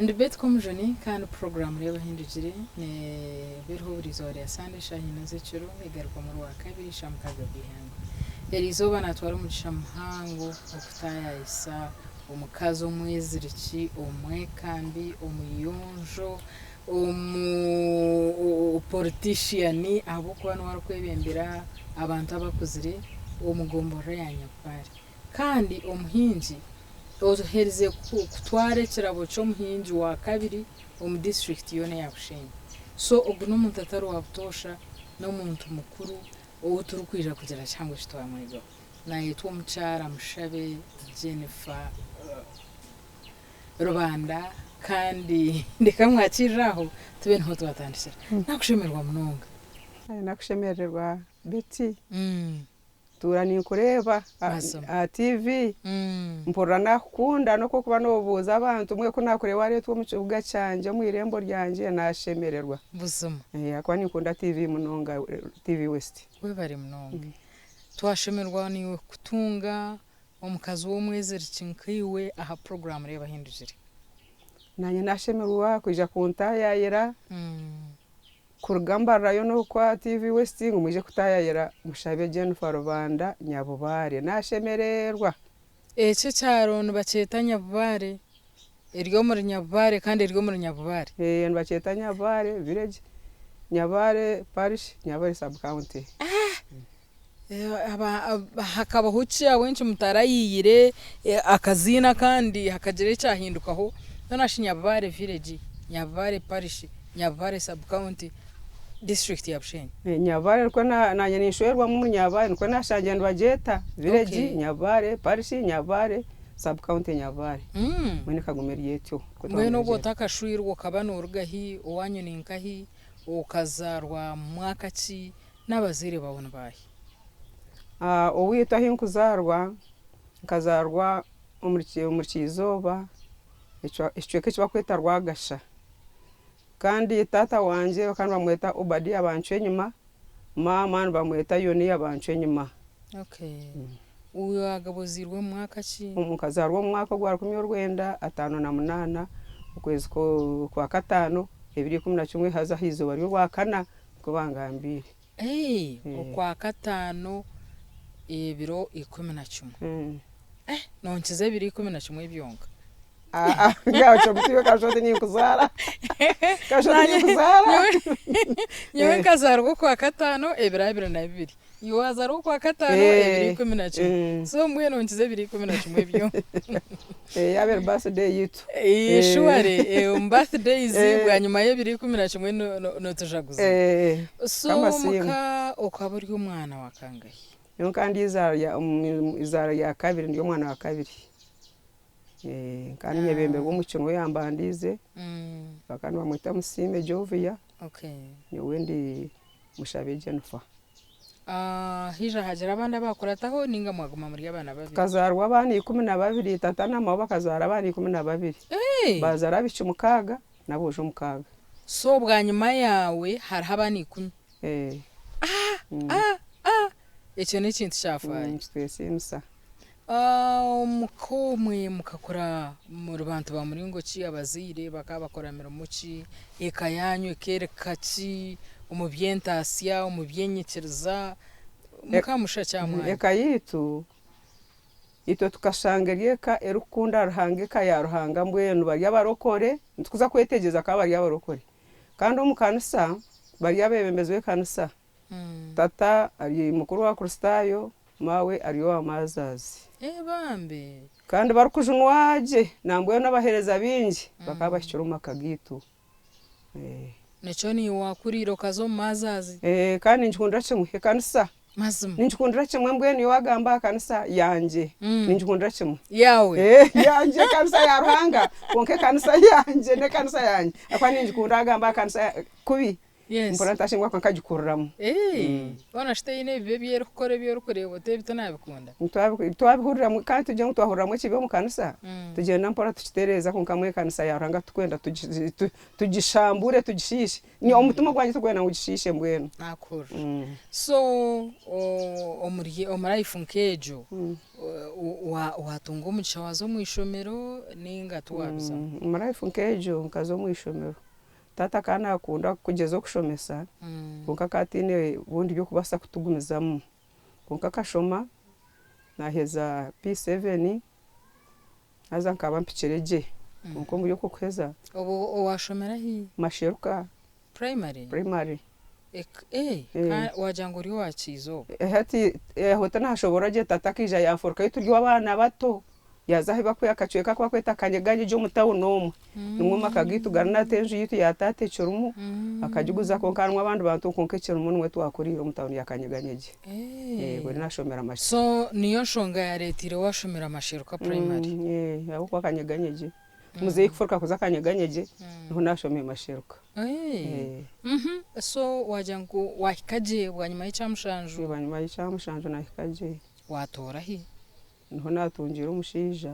Ndibet komjoni kan program reba hindujire ne birho rizori asande shahina zeciro egarwa mu wa kabiri shamkaga bihango erizoba natwara mu shamhango okutaya isa omukazo mweziriki omwekambi omuyonjo politician abo kwa no kwebembera abantu abakuzire omugomboro yanyapari kandi omuhinji ozohereze kutware kirabo cyo muhinji wa kabiri mu district yone ya Bushenyi so ubwo no muntu atari wabutosha no muntu mukuru uwo turukwija kugira cyangwa shitwa murigo na yitwa mucara mushabe Jennifer Rubanda kandi ndeka mwakiraho tube nto twatandishira nakushemerwa munonga nakushemererwa Betty turani kureba TV mpora nakunda no kuba nobuza abantu mwe kunakureba retwo mu kibuga cyanje mu irembo ryanje nashemererwa busuma akwa nikunda TV munonga TV West we bari munonga twashemerwa niwe kutunga omukazi wo mwezerikinkiwe aha program reba hindujire nanye nashemerwa kuja kuntayayira kurugamba rayo no kwa TV West ngumuje kutayayira mushabe Jennifer Rubanda Nyabubare nashemererwa ece cyaro nbaceta Nyabubare eryo muri Nyabubare kandi eryo muri Nyabubare nbaceta Nyabubare village Nyabare parish Nyabare sub county hakaba huci awenshi mutarayire akazina kandi hakagire cyahindukaho nashi Nyabubare village Nyabubare parish Nyabubare sub county district ya Bushenyi Nyabare ko nanye nishwerwa mu Nyabare ko nashanje ndwajeta village Nyabare parish Nyabare sub county Nyabare mwene kagumeri yetyo mwene ubotaka shwirwo kabano urugahi uwanyu ninkahi ukazarwa mwaka ki nabazire babona bahi owita hinkuzarwa nkazarwa umurkizoba icweke kibakweta rwagasha kandi tata wanje kandi bamweta Obadi abancwe nyuma mama bamweta Yoni abancwe nyuma uyo agabozirwe mwaka ki umukazarwa mwaka gwa 1958 ukwezi kwa katano 2011 haza hizo bari rwa kana kubangambire okwa katano ebiro 11 nonkize 2011 ebyonga gacho mutiwe kashote ninkuzara nyewe nkazarwa kwa katano ebira 22 yuwazarwa kwa katano ebiri 11 so mwe nonkize 2011 ebyo yaber birthday yitu shuare birthday zibwa nyuma ye 2011 no tujaguza so muka okaburi umwana wakangaye yo kandi izara ya kabiri ndiyo mwana wa kabiri kandi nyebembe w'umukino yambandize bakandi bamwita Musime Jovia nyewe ndi mushabe Jennifer hija hajira abana bakurataho ninga mwaguma muri abana babiri kazarwa abana 12 tatana mabo bakazara abana 12 bazara bicu mukaga naboje mukaga so bwa nyuma yawe hari abana 10 icyo ni ikintu cyafaye twese musa mukomwe mukakora mu rubantu ba muringo ki abazire bakabakoramira muki ekayanyu kereka ki umubyentasiya umubyenyekereza mukamusha cyamwe ekayitu ito tukashangerieka erukunda ruhangeka ya ruhanga mbwenu bari abarokore ntukuza kwetegeza ka bari abarokore kandi umukanisa bari abebembezwe kanisa tata ari mukuru wa Kristayo mawe ariyo amazazi bambe kandi barukujunwaje nambwe n'abahereza bingi bakabashiruma kagitu necho ni wakuriro kazo mazazi kandi njikundira kimwe kanisa mazima njikundira kimwe mbwe ni wagamba kanisa yanje njikundira kimwe yawe yanje kanisa ya ruhanga konke kanisa yanje ne kanisa yanje akwani njikundira gamba kanisa kubi Yes. mpora ntashingwa kankagikururamo Bona shiteyine bibe byero kukora byero kureba te bitanabikunda. twabihurira kandi tujye twahurira mu kibe mu kanisa tugenda mpora tukitereza ko kamwe kanisa yaranga tukwenda tugishambure tugishishe ni umutima gwanjye tugwena ngo ugishishe mbwenu Nakura. So omurayifu nkejo watunga umugisha wazo mu ishomero ninga tuwabiza. Omurayifu nkejo nkazo mu ishomero tata kana akunda kugeza okushomesa konka katine bundi byo kubasa kutugumizamo konka kashoma naheza P7 aza nkaba mpikireje konko mu yo kukweza washomera hi masheruka primary wajango uri wakizo hati hota nashobora je tata kija yaforka yituryo abana bato yazahe bakwe kacweka kwa kweta kanyeganye jo mutawo nomwe nimwe makagitu garana tenju yitu yatate churumu akajiguza konkanwa abantu bantu konke churumu nimwe twakurira mutawo yakanyeganyeje buri nashomera mashiruka so niyo shonga ya retire washomera mashiruka primary abo kwa kanyeganyeje muzeyi kuforka kuza kanyeganyeje niho nashomera mashiruka so wajango wahikaje bwanyuma y'icyamushanju nahikaje watora hi niho natungira umushija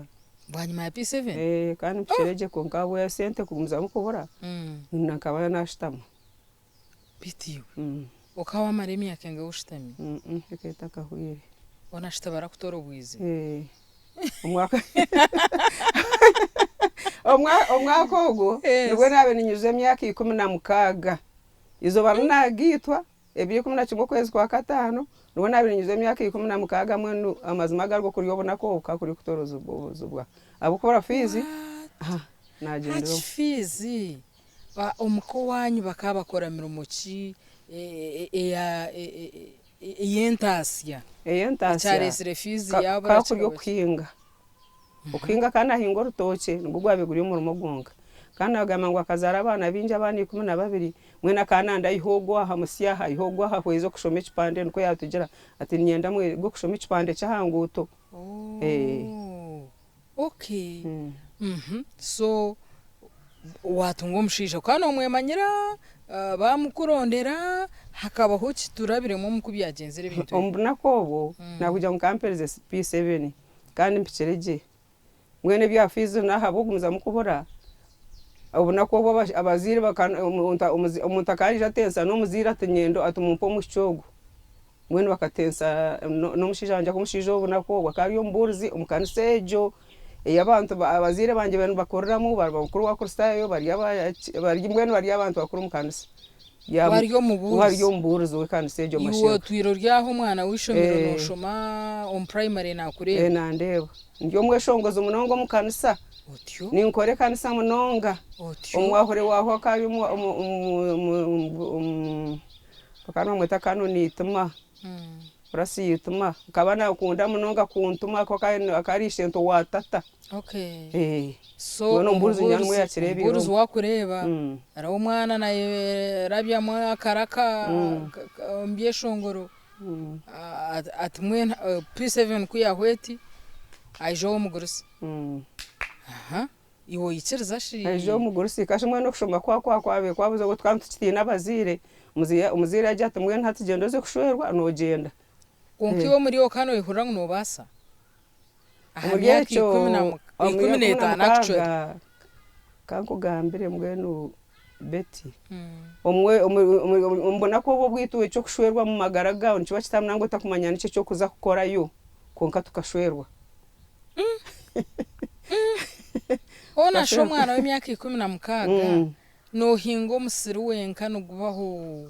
bwanyuma ya P7 kandi mpikireje ko ngabo ya sente kugumza mukubura nakaba nashitama bitiwe ukawa maremi yakenga ushitami eketa kahuyire onashita barakutora ubwize omwaka ogo nibwo nabe ninyuze emyaka 16 izo baranagitwa ebiri 11 kwezi kwa katano nibwo nabe ninyuze emyaka 16 mwenu amazima garwo kuriyobona ko ukakuri kutoroza ubwa abukora fizi nagendero fizi umuko wanyu bakabakora mirumoki yentasya charesire fizi yabo kakuri kwinga ukinga kana hingo rutoke ngugwabe guri mu rumogonga kana agamangwa kazara abana binje abana 12 mwena kana ndayihogwa hamusya hayihogwa hahwezo kushoma ikipande nko yatugira ati nyenda mwe go kushoma ikipande cyahanguto okay so watunga umushija kana umwemanyira bamukurondera hakabaho kiturabire mu mukubyagenzere bintu ombuna kobo nakujya mu kampereze P7 kandi mpikireje mwene byafizo nahabugumza mukubora abona ko abazire umuntu akarije atensa no muzira atanyendo atumumpo mushogo mwene bakatensa no mushijanja kumushije ubona ko bakariyo mburzi umukanisejo yabantu abazire banje bene bakoreramo bakuru wa kursayo bari mwene bari abantu bakuru mukanisa wariyo mburuzi wekanisejo mashe iwo twiro ryaho mwana wishomero no shoma on primary nakure nandeba ndiyo mweshongozo munongo mukanisa otyo ninkore kanisa munonga omwahore waho kabi pakano mweta kano nituma urasi yituma kabana ukunda munonga kuntuma ko akarishe nto watata so no mburuzi nyanwe yakirebi mburuzi wakureba arawo mwana naye rabya mwa karaka mbyeshongoro atumwe P7 kuyahweti ajo mugurusi iwo yikiriza shi ajo mugurusi kashimwe no kushoma kwabe kwabuze ngo twantukitiye nabazire umuzire ajya atumwe ntatugendo zo kushwerwa nogenda konkiwo muri yo kano ihura ngo nobasa umuryecho 15 actually kankugambire mwenu beti omwe mbona ko bo bwituwe cyo kushwerwa mu magaraga nchiba kitamna ngo takumanya nice cyo kuza gukora yo konka tukashwerwa ona sho mwana w'imyaka 16 no hingo musiri wenka no gubaho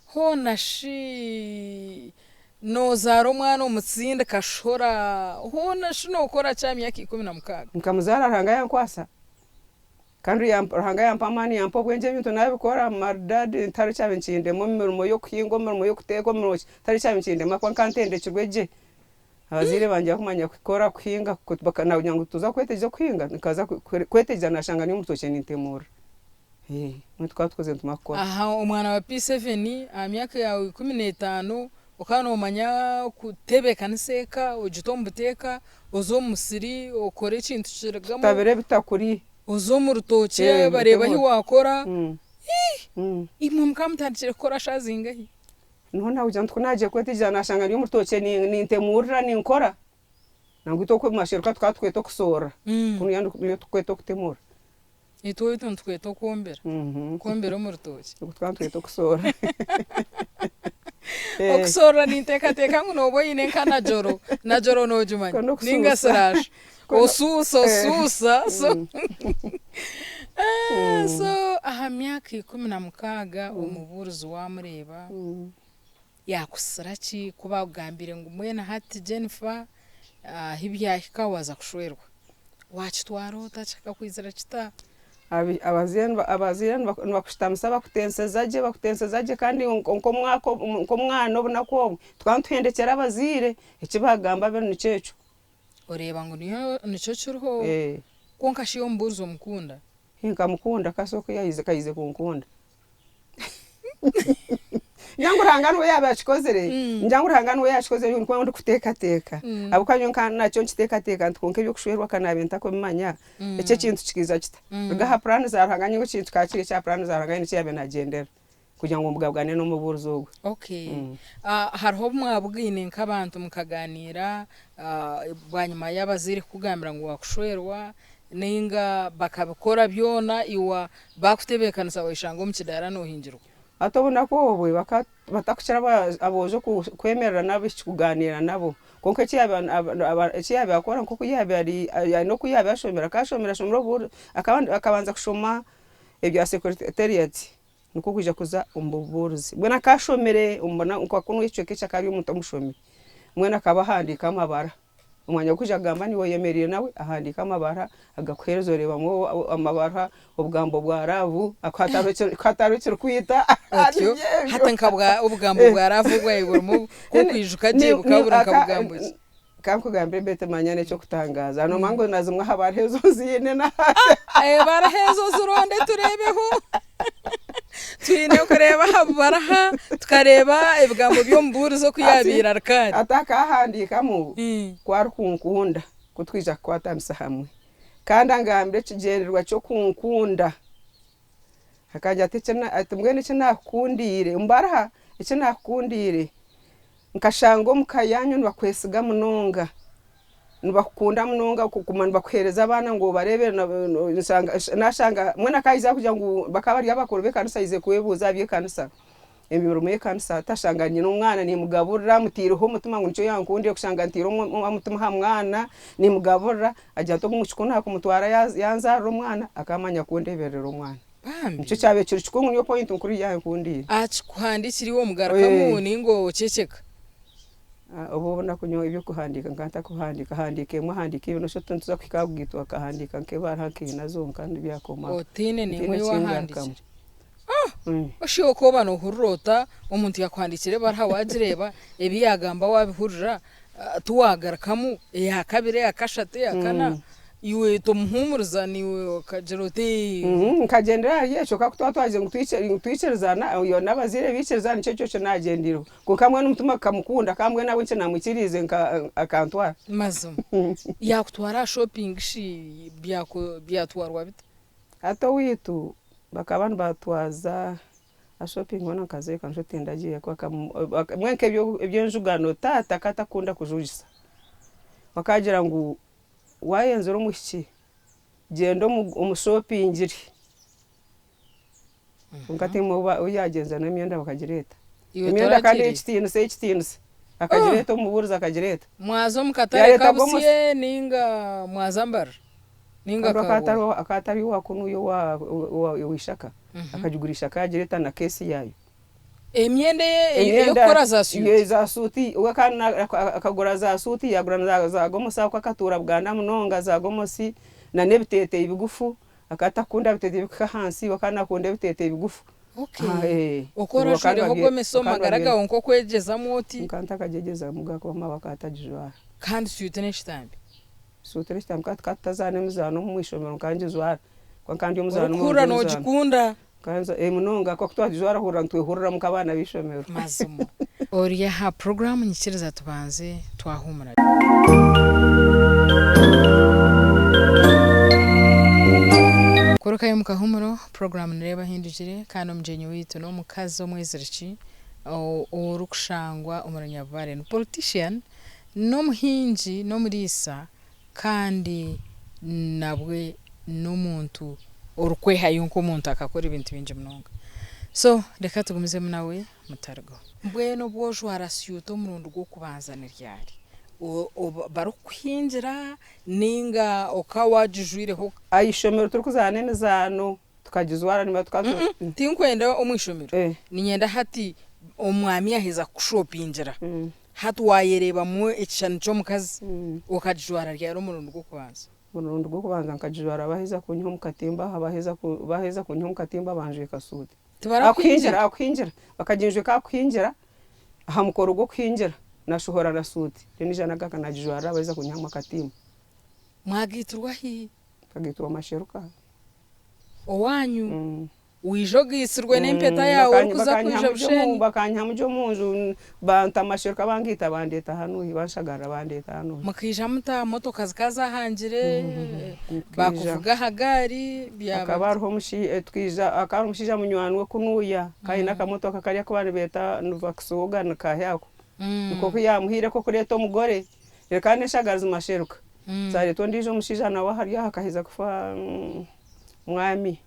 hona shi no zaro mwana umutsinde kashora hona shi no kora cha myaka 16 nkamuzara ranga yankwasa kandi ranga yampamani yampo bwenje bintu nabikora mardad tari cha bincinde mu mirimo yo kuhingo mirimo yo kutego mirimo tari cha bincinde makwa kantende kirweje abazire banje kumanya kukora kuhinga bakana unyango tuza kweteje kuhinga nikaza kweteje nashanga ni mutoke nintemura mwitwa twakoze tumakora umwana wa P7 amyaka yawe 15 ukana umanya kutebeka niseka ujutombuteka uzo musiri ukore ikintu kiragamo tabere bitakuri uzo mu rutoke bareba hi wakora imwe mukamutandikire gukora shazingahi niho nawe ujya twagiye kwetejana nashanga niyo mutoke nintemurira ninkora nangu itoko masheruka twatweto kusora kuno yandi niyo tukweto kutemura ito ituntu tweto kombera mu rutoke twatweto kusora okusora ninteka ngo nobo yine kana joro no jumanya ninga saraje osusa so aha myaka 16 umuburuzi wamureba yakusara ki kuba ugambire ngo mwena hati Jennifer hibyahika waza kushwerwa wachitwara utachaka kwizira chita abazirani bakushtamisa bakutensezaje kandi nko mwana obunako twantuhendekera abazire ekibagamba beno nicecho oreba ngo nico cyuruho konka shiyo mbuzo mukunda hinka mukunda kasoko yayize kayize kunkunda njanguranga we yabachikozere njanguranga we yachikozere nko kuteka abukanyo kana cyo kiteka ntukonke byo kushwerwa kana benta ko manya ece kintu kikiza kita gaha plan zaranganye ko kintu kakire cya plan zaranganye cyabe nagendera kugira ngo mbugabwane no muburuzo okay hariho mwabwine nk'abantu mukaganira bwanyuma y'abazire kugambira ngo wakushwerwa ninga bakabikora byona iwa bakutebekana sawa ishango mukidara no hingirwa atobona ko obwe batakuchira abozo kwemerera nabo kuganira nabo konke kiyabe akora nko kuyabe ari no kuyabe ashomera shomero akabanza kushoma ebya secretariat niko kuja kuza umbuburuzi bwana kashomere umbona uko kuno icyo kecha kari umuntu mushomye mwena kabahandika amabara umwanya kuja gamba niwe yemereye nawe ahandika amabara agakwerezo reba mu amabara ubgambo bwa ravu akatarukira kwita hata nkabwa ubgambo bwa ravu bwayiburu ko kwijuka je bukabura kabugambo kanko gambe bete manyane cyo kutangaza no mango nazumwa habarezo zine na barahezo zuronde turebeho twine kureba habaraha tukareba ibigambo byo mburu zo kuyabira arkari ataka handika mu kwari kunkunda kutwija kwatamisa hamwe kandi angambye kigererwa cyo kunkunda akajya atimwene cyo nakundire mbaraha icyo nakundire nkashango mukayanyu bakwesiga munonga nubakunda munonga kukumana bakwereza abana ngo barebe nashanga mwana kayiza kugira ngo bakabari abakuru bekanisa ize kuwebuza bye kanisa emirume kanisa tashanganye n'umwana ni mugaburira mutiroho mutuma ngo nicyo yankundiye kushanga ntiro mutuma ha mwana ni mugaburira ajya to kumuchukuna kumutwara yanzara umwana akamanya kundeberera umwana nicyo cyabe kiri chikungu niyo point nkuri yankundiye kwandikiriwo mugarakamu ningo ceceka ubona kunyo ibyo kuhandika nkanta kuhandika handike muhandike ibintu cyo tuntuza kwikabwitwa akahandika nke barake nazo kandi byakoma otine ni mwe wahandikira oshiyo ko bano hurota umuntu yakwandikire barha wajireba ebiyagamba wabihurira tuwagarakamu yakabire akashate yakana iwe to muhumuriza niwe kajerote kagendera yecho kakutwaje ngutwicerezana yo nabazire bicerezana cyo nagendiro ko kamwe n'umutuma kamukunda kamwe nawe nce namukirize akantwara mazum yakutwara shopping shi byatwarwa bite hato witu bakabantu batwaza a shopping wana kaze kanjo tindagiye kwa mwenke ibyo njugano tata katakunda kujujisa bakagira ngo wayenzero mushiki gendo umushoppingiri ungatemo uyagenza n'imyenda bakagireta imyenda kandi ikitinse akagireta umuburuza akagireta mwazo mukatare kabusiye ninga mwazambara ninga akatari wakunuyo wishaka akajigurisha akagireta na kesi yayo emyende yokora za suti wakana akagura za suti yagura za gomosa kwa katura bwana munonga za gomosi na nebitete ibigufu akatakunda bitete bika hansi wakana kunde bitete ibigufu okora shire hogomeso magaraga onko kwegeza moti nkanta kagegeza mugako mabakatajijwa kandi sutene shitambi katazane muzano mwishomero kanje zwara kwa kandi umuzano kura no jikunda kanza munonga ko twajwara hura ntwehurira mukabana bishomero mazumo oriya ha program nyikiriza tubanze twahumura akoroka yo mukahumuro program nireba hindukire kandi omjenyi witu no mukazi omweziriki orukushangwa umuranyabare no politician no muhinji no murisa kandi nabwe n'umuntu orukwehayo nko umuntu akakora ibintu binje munonga so reka tugumize munawe mutargo mbweno bwojwara siyuto murundo gwo kubanzana ryari barukwinjira ninga okawajujwireho ayishomero turi kuzana nezano tukagizwara nima tukazo tinkwenda omwishomero ninyenda hati omwami yaheza kushopinjira hati wayereba mu ekishani cyo mukazi okajwara ryari murundo gwo kubanza murundo gwo kubanza nkajwara baheza kunyo mukatimba baheza kunyo mukatimba banje kasudi akwinjira bakajinjwe ka kwinjira aha mukoro gwo kwinjira nashohora rasuti renijana gaka najwara baheza kunyo mukatimba mwagiturwa hi kagiturwa masheruka owanyu wijogisirwe n'empeta yawe kuza kwija busheni bakanyamujo munzu banta masheruka bangita bandeta hano ibashagara bandeta hano makija muta motoka zikazahangire bakuvuga hagari byaba mushi twiza akaru mushija munywani we kunuya kaina kamotoka kariya kubane beta nuvakusoga nakayako uko yamuhire ko kureto mugore rekane shagaza masheruka zari to ndijo mushija nawe hariya hakahiza kufa mwami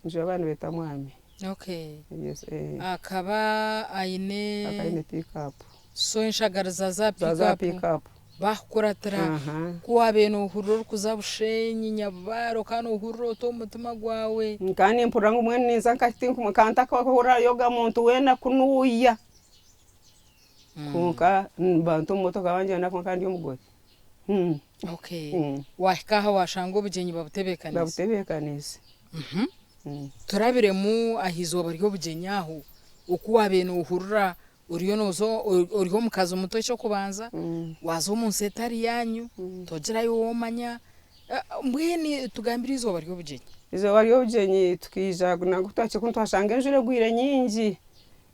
nje abantu beta mwami okay yes akaba aine pick up so inshagariza za pick up bakuratira kuwa beno uhururo kuzabushenyi nyabaro kana uhururo to mutima gwawe nkani mpura ngumwe niza nkati mukanta ko hura yoga muntu wena kunuya kuka bantu motoka banje nako kandi umugore okay wahikaha washango ubugenyi babutebekanise turabire mu ahizo bariho bugenyaho ukuwa beno uhurura uriyo nozo uriho mukazo muto cyo kubanza wazo munsetari yanyu togira yo womanya mbweni tugambira izo bariho bugenyi izo bariho bugenyi tukija nagutache kuntu hashanga njure gwire nyingi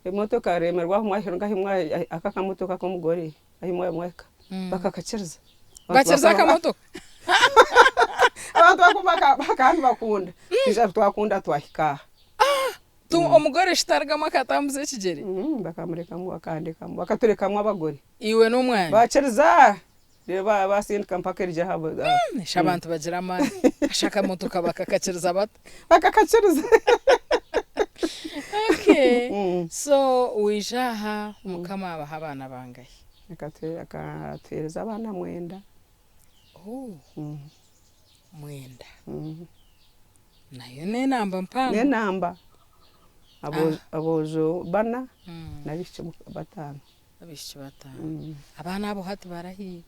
emotoka remerwa mwahiro ngahimwa akakamotoka ko mugore ahimwa mweka bakakaciriza akamotoka abantu bakubaka bakunda ija twakunda twahika tu omugore shitargama katambuze kigeri bakamureka mu akandeka mu bakatureka mu abagore iwe n'umwana baciriza reba basindika mpakerije habo shabantu bagira amani ashaka motoka bakakaciriza bakakaciriza okay so wijaha umukama abana bangaye akatwereza abana mwenda mwenda nayo nenamba mpanga nenamba abojo bana nabishye batanu abana abo hati barahi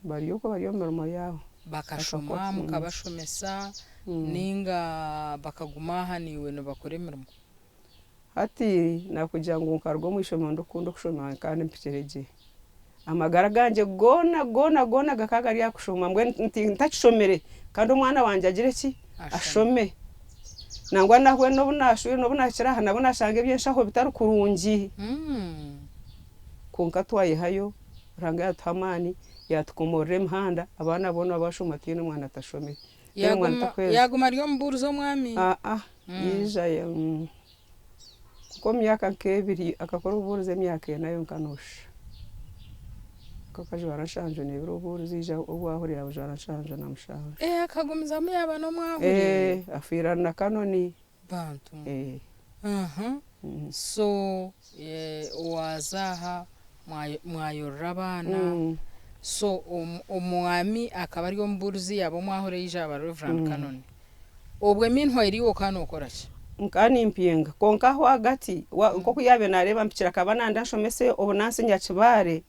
bariyo mirimo yaho bakashoma mukabashomesa ninga bakaguma haniwe no bakore mirimo hati nakugira ngo nkarwo mwishomo ndukundo kushoma kandi mpikireje amagara ganje gona gakagari yakushoma mbwe ntachomere kandi umwana wanje agire ki ashome nangwa nahwe no bunashuye no bunakira hana bunashange byenshaho bitari kurungi konka twayihayo ranga yatamani yatukomorere mhanda abana bona bashoma tine mwana tashome yaguma ryo mburuzo mwami yija ko myaka nkebiri akakora uburuze myaka nayo nkanosha kakajwara shanje nebiro uburuze ija ubwahurira abajwara shanje namushaho akagumiza mu yaba no mwahurira afirana kanoni bantu so wazaha mwayorra abana so umwami akaba ari yo mburuzi yabo mwahore ija aba Reverend Kanoni obwe mintwa iriwo kana okoraki nkani mpinga konka ho hagati nko kuyabe nareba mpikira kabana ndashomese obunansi nyakibare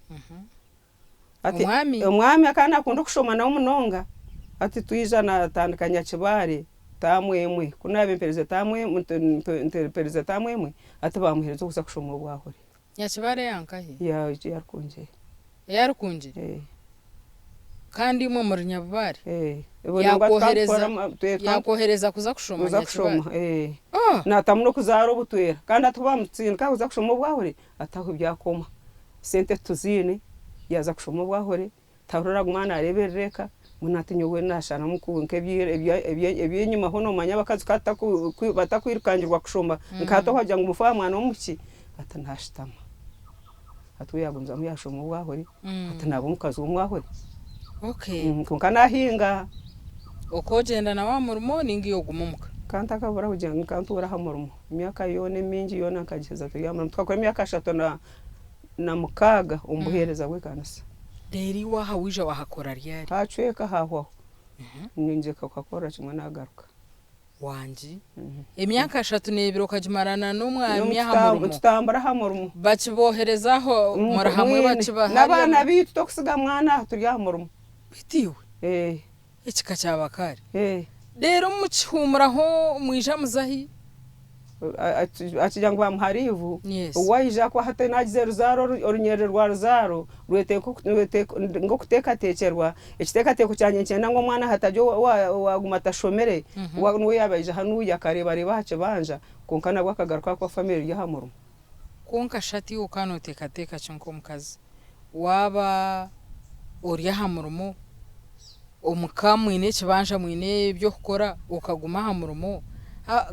ati umwami akana akunda kushoma na umunonga ati tuija na tandikanya kibare tamwemwe kunabe perezida tamwe perezida tamwemwe ati bamuhereza kuza kushoma obwahore nyakibare yankahe yarukunje kandi mu murinyabare yakohereza kuza kushoma nyakibare natamuno kuzaro butwera kandi atubamutsinka kuza kushoma obwahore ataho byakoma sente tuzine yaza kushoma obwahore tarura mwana arebereka munatinyo we nashana mukunke ebyenyuma hono manya bakazi batakwirukangirwa kushomba nkato hajya ngo umufa mwana w'umuki ati ntashitama atuyagunza muyashoma ubwahori ati nabo mukazi umwahori kunka nahinga okogenda na wa murimo ningi yogumuka kanta akabura kugira kantu uraha murimo imyaka yone mingi yona akageza tuyamura twakora imyaka 3 na mukaga umbuhereza we kanasa deri waha wija wahakora ryari hacweka haho ninje kakakora kimwe nagaruka wanji imyaka 3 n'ebiro kajimarana n'umwami hamurimo tutambara hamurimo bakiboherezaho murahamwe bakibaha nabana bitu tokusiga mwana turyamurimo bitiwe ekika cyabakare rero mucyumuraho mwija muzahi akijyango bamuharivu uwayija ko hata nagize ruzaro orunyere rwa ruzaro rwete ngo kuteka tekerwa ekiteka teko cyanye cyenda ngo mwana hatajo wagumata shomere we yabaje hanu yakareba reba hace banja konkana bwakagaruka kwa family yahamuru konka shati ukanoteka teka cyonko mukazi waba uri yahamurumo umukamwine kibanja mwine byo gukora ukaguma hamurumo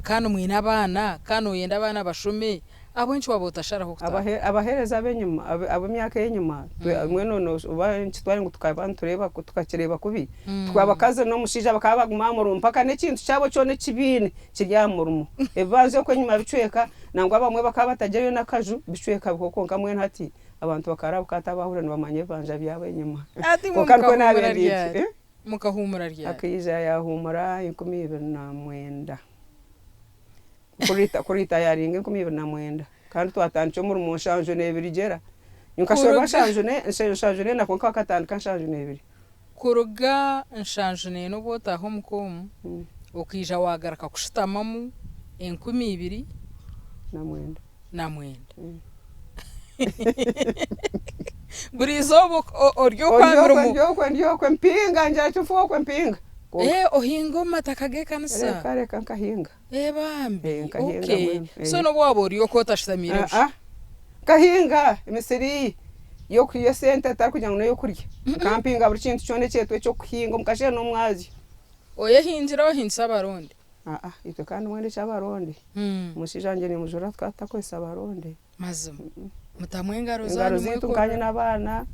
kandi mwine abana kandi yenda abana bashome abonci wabotasharaho abahereza benyuma abamyaka yenyuma mwe none ubanci twari ngo tukabana tureba tukakireba kubi twabakaze no mushija bakaba baguma mu mpaka n'ikintu cyabo cyone kibine kiryamurumo ebaze ko nyuma bicweka nangwa bamwe bakaba batageyo nakaju bicweka boko nkamwe ntati abantu bakaraba katabahura nibamanye banja byawe nyuma kandi ko nabe mukahumura ryari akiza yahumura 2009 kurita yaringe 2009 kandi twatandike muri mushanje nebirigera nyukashobora shanje ne nako kakatandika shanje nebiri kuruga nshanje ne no botaho mukomu ukija wagaraka kushitamamu 2000 na mwenda burizo oryo kwa mpinga nja tufuo kwa mpinga ohingo matakage kansa kare kankahinga bambe okay so no bwabo oryo ko tashitamire kahinga imisiri yo kuye sente atakujya ngo yo kurya kampinga buri kintu cyone cyetwe cyo kuhinga mukashe no mwazi oye hinjira wahinsa abaronde ito kandi mwende cy'abaronde mushijanje ni mujura twata ko isabaronde mazimo mutamwengaro zitunganye n'abana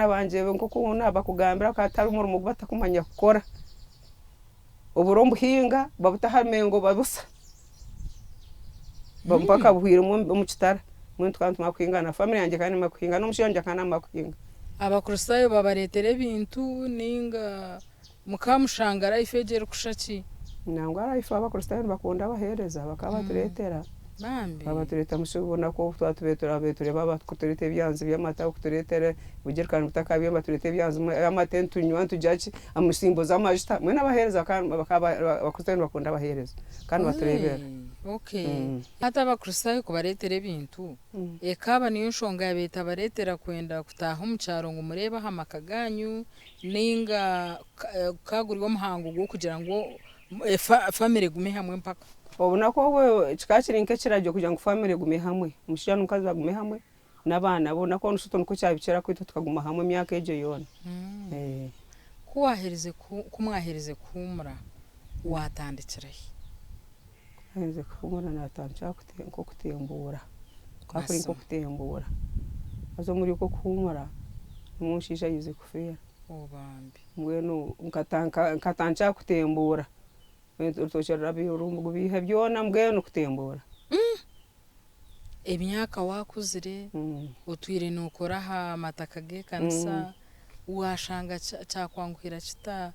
banje ngo kubona bakugambira ko atari umurimo batakumanya gukora uburombo hinga babutahamengo babusa bampaka buhira mu kitara mwe twantu makwingana family yanjye kandi makwinga no mushiyanje kandi makwinga abakrustayo babaretere bintu ninga mukamushangara ifegere kushaki nangwa arayifa abakrustayo bakunda bahereza bakaba turetera baba tureta mushobona ko twatubetura baba kuturete byanze by'amata kuturetere bugerkana butakabiye baturete byanze amaten tunywa tujaci amusimbo z'amajita mwe nabahereza kandi bakrustayo bakunda bahereza kandi baturebera hata abakrustayo kubaretere bintu ekaba niyo nshonga yabeta baretera kwenda kutaha umucyaro ngo mureba hamakaganyu ninga kagurirwa muhango gwo kugira ngo family gume hamwe mpaka obona ko we kikakiri nke kirajyo kugira ngo family gume hamwe umushya nukazi bagume hamwe nabana bona ko nushuto nuko cyabicera kwito tukaguma hamwe myaka eje yone kuwahereze kumwahereze kumura watandikira henze kumura natanca ko kutembura kakuri ko kutembura azo muri ko kumura umushisha yize kufera obambi mwenu nkatanca kutembura utoshera birumbu bihe byona mbweno kutembura emyaka wakuzire utwire nukora ha matakage kanisa washanga cyakwanguhira kita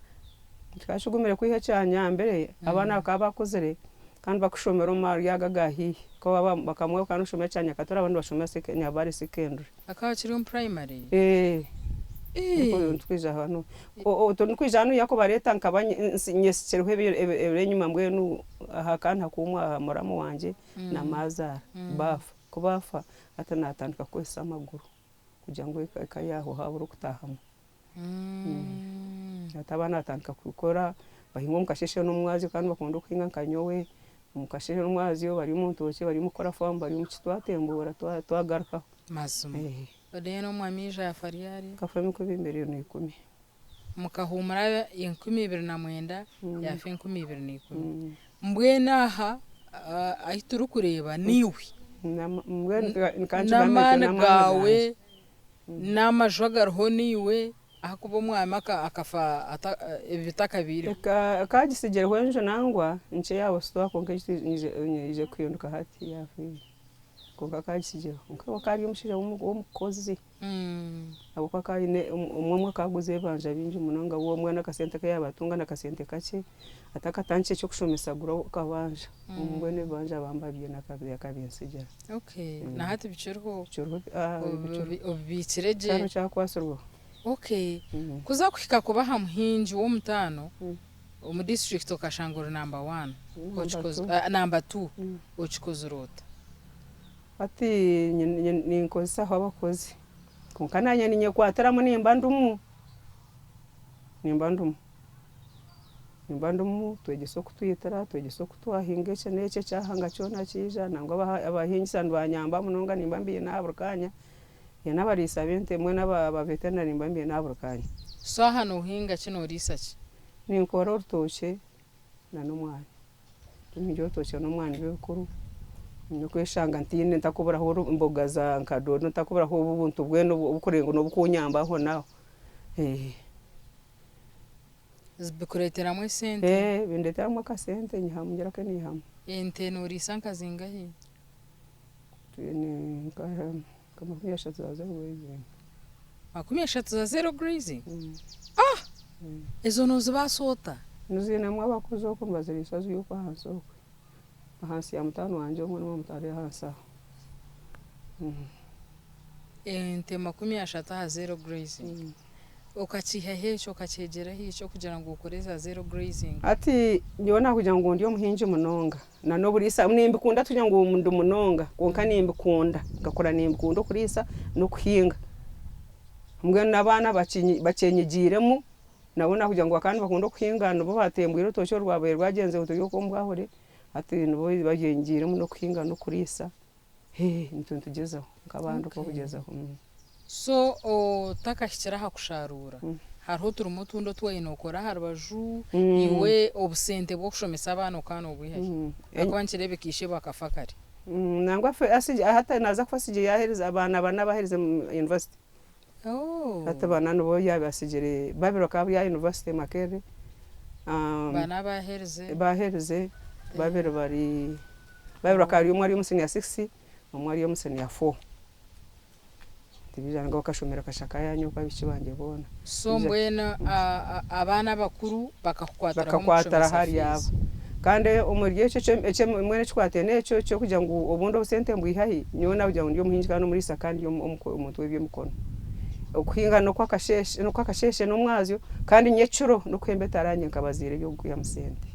twashugumire kwihe cyanya mbere abana bakaba bakuzire kandi bakushomera umari yagagahi ko bakamwe kandi ushomera cyanya katora abandi bashomera sekenya bari secondary akaba kiri mu primary twija hano twija hano yako bareta nkabanye nyeseruhe ebenyuma mbwenu aha kandi hakumwa muramu wanje na mazara bafa kubafa atanatandika kwesa amaguru kugira ngo ikayaho habura kutahamo atabana atandika gukora bahinga mukasheshe n'umwazi kandi bakunda kwinga kanyowe mukasheshe n'umwazi yo bari mu ntoke bari mukora famba bari mu kitwatembura twagaruka mazume Odeno mwamija ya fariari kafami ko bimbere no 10 mukahumura 2009 yafe 2010 mbwenaha ahituru kureba niwe n'amana gawe n'amajwagarho niwe akuba umwami akafa ibitakabiri kagisigera hwenje nangwa nce yabo sto konke ije kwiyondoka hati yafi konka kagisigera ukaba kari umushije w'umukozi abo kakari umwe kaguze banje binje munanga uwo mwana akasente ke yabatunga nakasente kake atakatanche cyo kushomesagura kabanje umwene banje abambabye nakabya kabinsigera okay na hati bicerho bikireje cyane cyakwasorwa okay kuza kuhika kuba hamuhinji wo mutano mu district okashangura number 1 ochikoze number 2 ochikoze rota ati ni nkosa aho abakozi kunkananye ninye kwataramo nimbandumu twegiso kutuyitara twegiso kutwahinga nece cyahanga cyona kija nangwa abahingi sandu banyamba munonga nimbambiye naburukanya yanabariisa bente mwe n'aba veterinary nimbambiye naburukanya so hano uhinga kino research ni nkora urutoke na n'umwana tuminjo urutoke n'umwana bikuru nukweshanga ntine ntakubura ho imboga za nkadodo ntakubura ho ubuntu bweno bukurengo no bukunyambaho naho zibikuretera mwe sente bindetera mwe kasente nyihamugera ke nihamu ente no risanka zingahe ni kama 30 za 0 grazing 30 za 0 grazing ezo nozo basota nuzine mwe abakuzo ko mbazirisa yuko hansoko hasi ya mutano wanje umwe n'umutare hasa ente 30 za 0 grazing ukachiha hecho ukachegera hicho kugira ngo ukoreza 0 grazing ati nyona kugira ngo ndiyo muhinje munonga na no burisa nimbi kunda tugira ngo umundu munonga konka nimbi kunda ngakora nimbi kunda kurisa no kuhinga mbwe nabana bacenyigiremo nabona kugira ngo akandi bakunda kuhinga no batembwira utosho rwabaye rwagenze utuyo ko mbwahore ati no bagengiremo no kuhinga no kurisa nitwe tugezaho nk'abantu ko kugezaho so takashira hakusharura hariho turumo tundo twayinokora harubaju iwe obusente bwo kushomesa abana kano bwihaye akwankirebe kishe bakafakari nangwa asije hata naza kwasije yahereza abana bahereza university hata bana no yabasigere babiro ka ya university Makere bana bahereze babiro bari babiro ka yo mwari umuseni ya 6 umwari yo umuseni ya 4 tibijana ngo kashomera kashaka yanyu kwabici banje bona so mbwena abana bakuru bakakwatara hari yabo kandi umuriye cyo mwene twatene cyo kugira ngo ubundo busente mbwihahi nyona kugira ngo ndiyo muhinji kandi muri sakandi yo umuntu webye mukono okuhinga no kwakasheshe no mwazyo kandi nyecuro no kwembetaranye nkabazire byo guya musente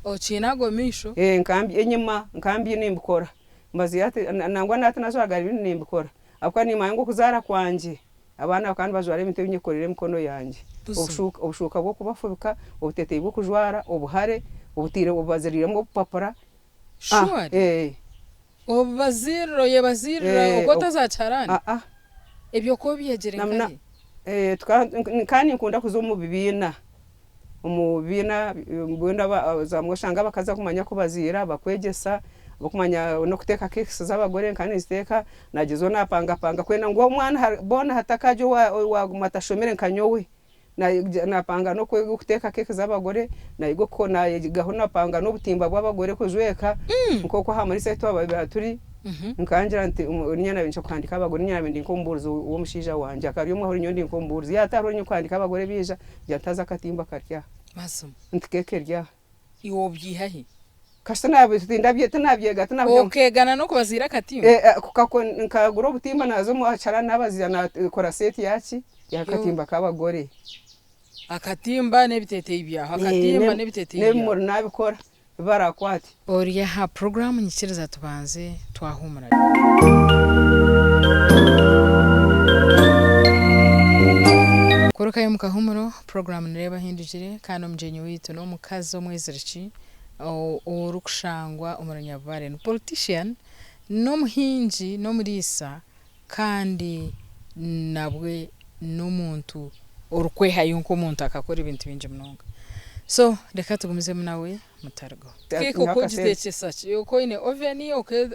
ochinago misho nkambi enyima nkambi nimbukora mbazi yate nangwa nata nazwaga ibintu nimbukora akwa ni mango kuzara kwanje abana kandi bazwara imite binyekorere mukono yanje ubushuka bwo kubafuka ubuteteye bwo kujwara ubuhare ubutire ubazirira papara obaziro yebazira ukota za charani ebyo ko biyegere kandi kandi nkunda kuzo bibina umubina mbunda zamwoshanga bakaza kumanya ko bazira bakwegesa bakumanya no kuteka cakes z'abagore kandi ziteka nagizo napanga kwena ngo umwana bona hatakajo wa matashomere nkanyowe napanga no kuteka cakes z'abagore nayigo ko nayigaho napanga no butimba bw'abagore kujweka nkoko ha muri seto abaturi nkangira nti nyana bincho kwandika abagore nyana bindi nkomburuzo uwo mushija wanje akariyo mwahuri nyondi nkomburuzo yataronye kwandika abagore bija yataza katimba karya masum ntikeke rya iwo byihahi kashana ndabye tanabyega tanabyo okegana no kubazira katimba kukako nkaguro butimba nazo mu acara nabazira na koraseti yaki yakatimba kabagore akatimba nebitete ibya akatimba nebitete ibya nemur nabikora barakwati oriya ha program nyikiriza tubanze twahumura korokaye mukahumuro program nireba hindukire kandi umjenyi witu no mukazo mweziriki urukushangwa umuranyabare no politician no muhinji no murisa kandi nabwe n'umuntu orukwehayo nk'omuntu akakora ibintu bingi munonga. So reka tugumizemu nawe mutargo keke uko gitekesa uko ine oven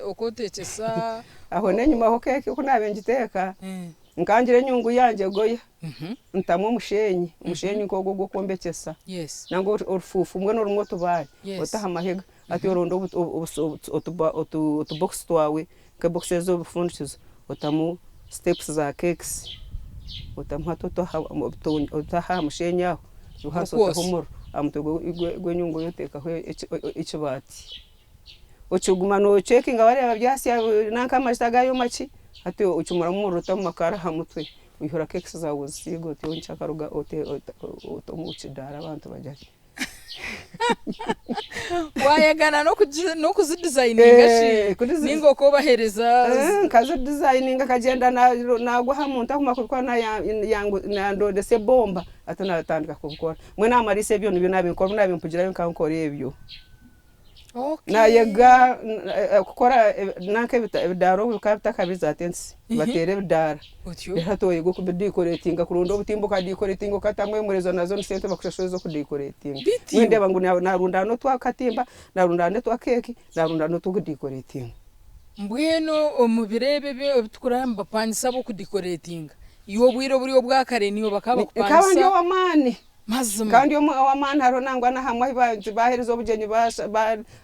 uko tekesa aho nenyuma ho keke uko nabengiteka nkangire nyungu yanje goya ntamwe umushenyi ko go kombekesa nango urufufu mwe no rumwe tubaye otaha mahega ati orondo otu box twawe ka boxes zo fundikizo otamu steps za cakes otamu hatoto otaha mushenyi aho uhaso humuro amutego igwenyungu yoteka ho ikibati ocuguma no checking abari byasi nanka mashitaga yo machi ati ucumura mu ruta mu makara hamutwe uyihora cakes zawe sigo ti onchakaruga otomuchidara abantu bajaki wayagana no kuzidesigninga shi ningo ko bahereza kazo designinga kagenda nagwa hamuntu akumakuru na yangu nando se bomba atana tandika kubikora mwe namarise byo nibyo nabinkora nabimpugira yo kankora ebyo na yega kukora nanke bidaro bikabita kabiza tensi batere bidara hato yego kubidecoratinga kurundo butimbuka decorating katamwe murezo nazo nsente bakushashozo kudecorating mwende bangu narunda no twakatimba narunda ne twakeki narunda no tukudecorating mbweno omubirebe bye tukuramba panyisa bo kudecorating iyo bwiro buriyo bwakare niyo bakaba kupanyisa kandi yo amani mazima kandi yo amani haro nangwa na hamwe baherizo bugenyi ba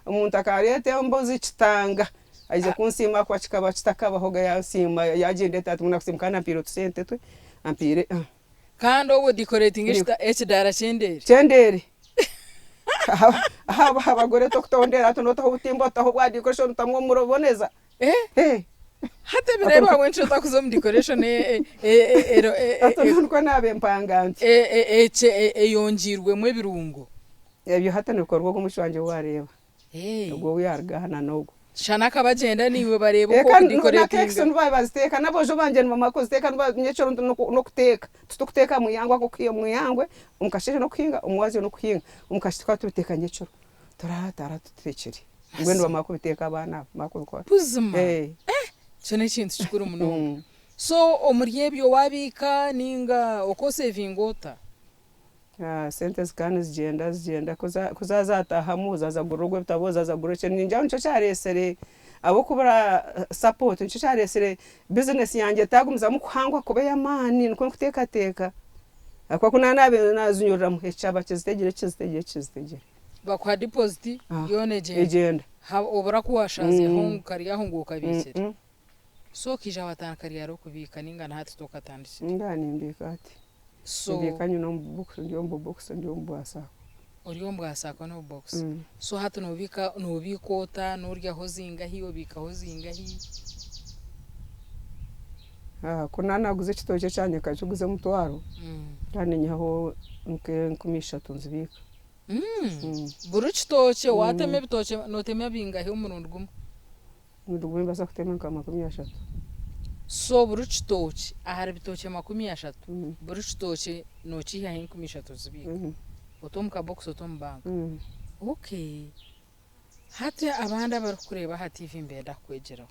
umuntu akarete mbozi kitanga aize kunsima kwa chikaba chitakaba hoga ya sima yagende tatu muna kusimkana piro tusente twe ampire kandi obo decorating ekidara chendere abagore tokutondera atonoto ubutimbo taho bwa decoration tamwo muroboneza hate bireba wencho takuzo mu decoration atonko nabe mpanganti yonjirwe mwe birungo ebyo hata nikorwa ko mushwanje wareba ubwo uyargana nogo shana kabagenda niwe bareba uko decorating action baziteka nabojo banje ni mama ko ziteka nyecoro no kuteka tutukuteka mu yangwa ko kiyo mu yangwe umukashije no kuhinga umwazi no kuhinga umukashika tubiteka nyecoro turatara tutekere ngwendo bamako biteka abana makubikora buzima chone chintu chikuru muno so omuryebyo wabika ninga uko savingota sente zikana zigenda kuzaza atahamu zaza gurugwe bitaboza za gureche ninja nco charesere abo kubara support nco charesere business yanjye tagumza mu kuhangwa kube yamani nko kuteka akwa kunanabe nazunyurira mu hechaba chizitegere bakwa deposit yone agenda obura kuwashaze hongu kari yahunguka bikira so kija watana kari yaro kubika ninga na hati tokatandisha ndani mbikati so ndikanyu no box ndio mbwasa uriyo mbwasa no box so hatu no bikota n'urya hozinga hiyo bika hozinga hi kuna naguze kitoke cyane kacuguze mutwaro kandi nyaho nkumisha tunzibika buru kitoke wateme bitoke noteme binga hi umurundo gumwe ndugwe mbasa kutema nkama 13 so buru kitoke ahari bitoke 13 buru kitoke no chiha 13 zibika otomka box otombanga okay hate abanda barakureba ha TV mbeda kwegeraho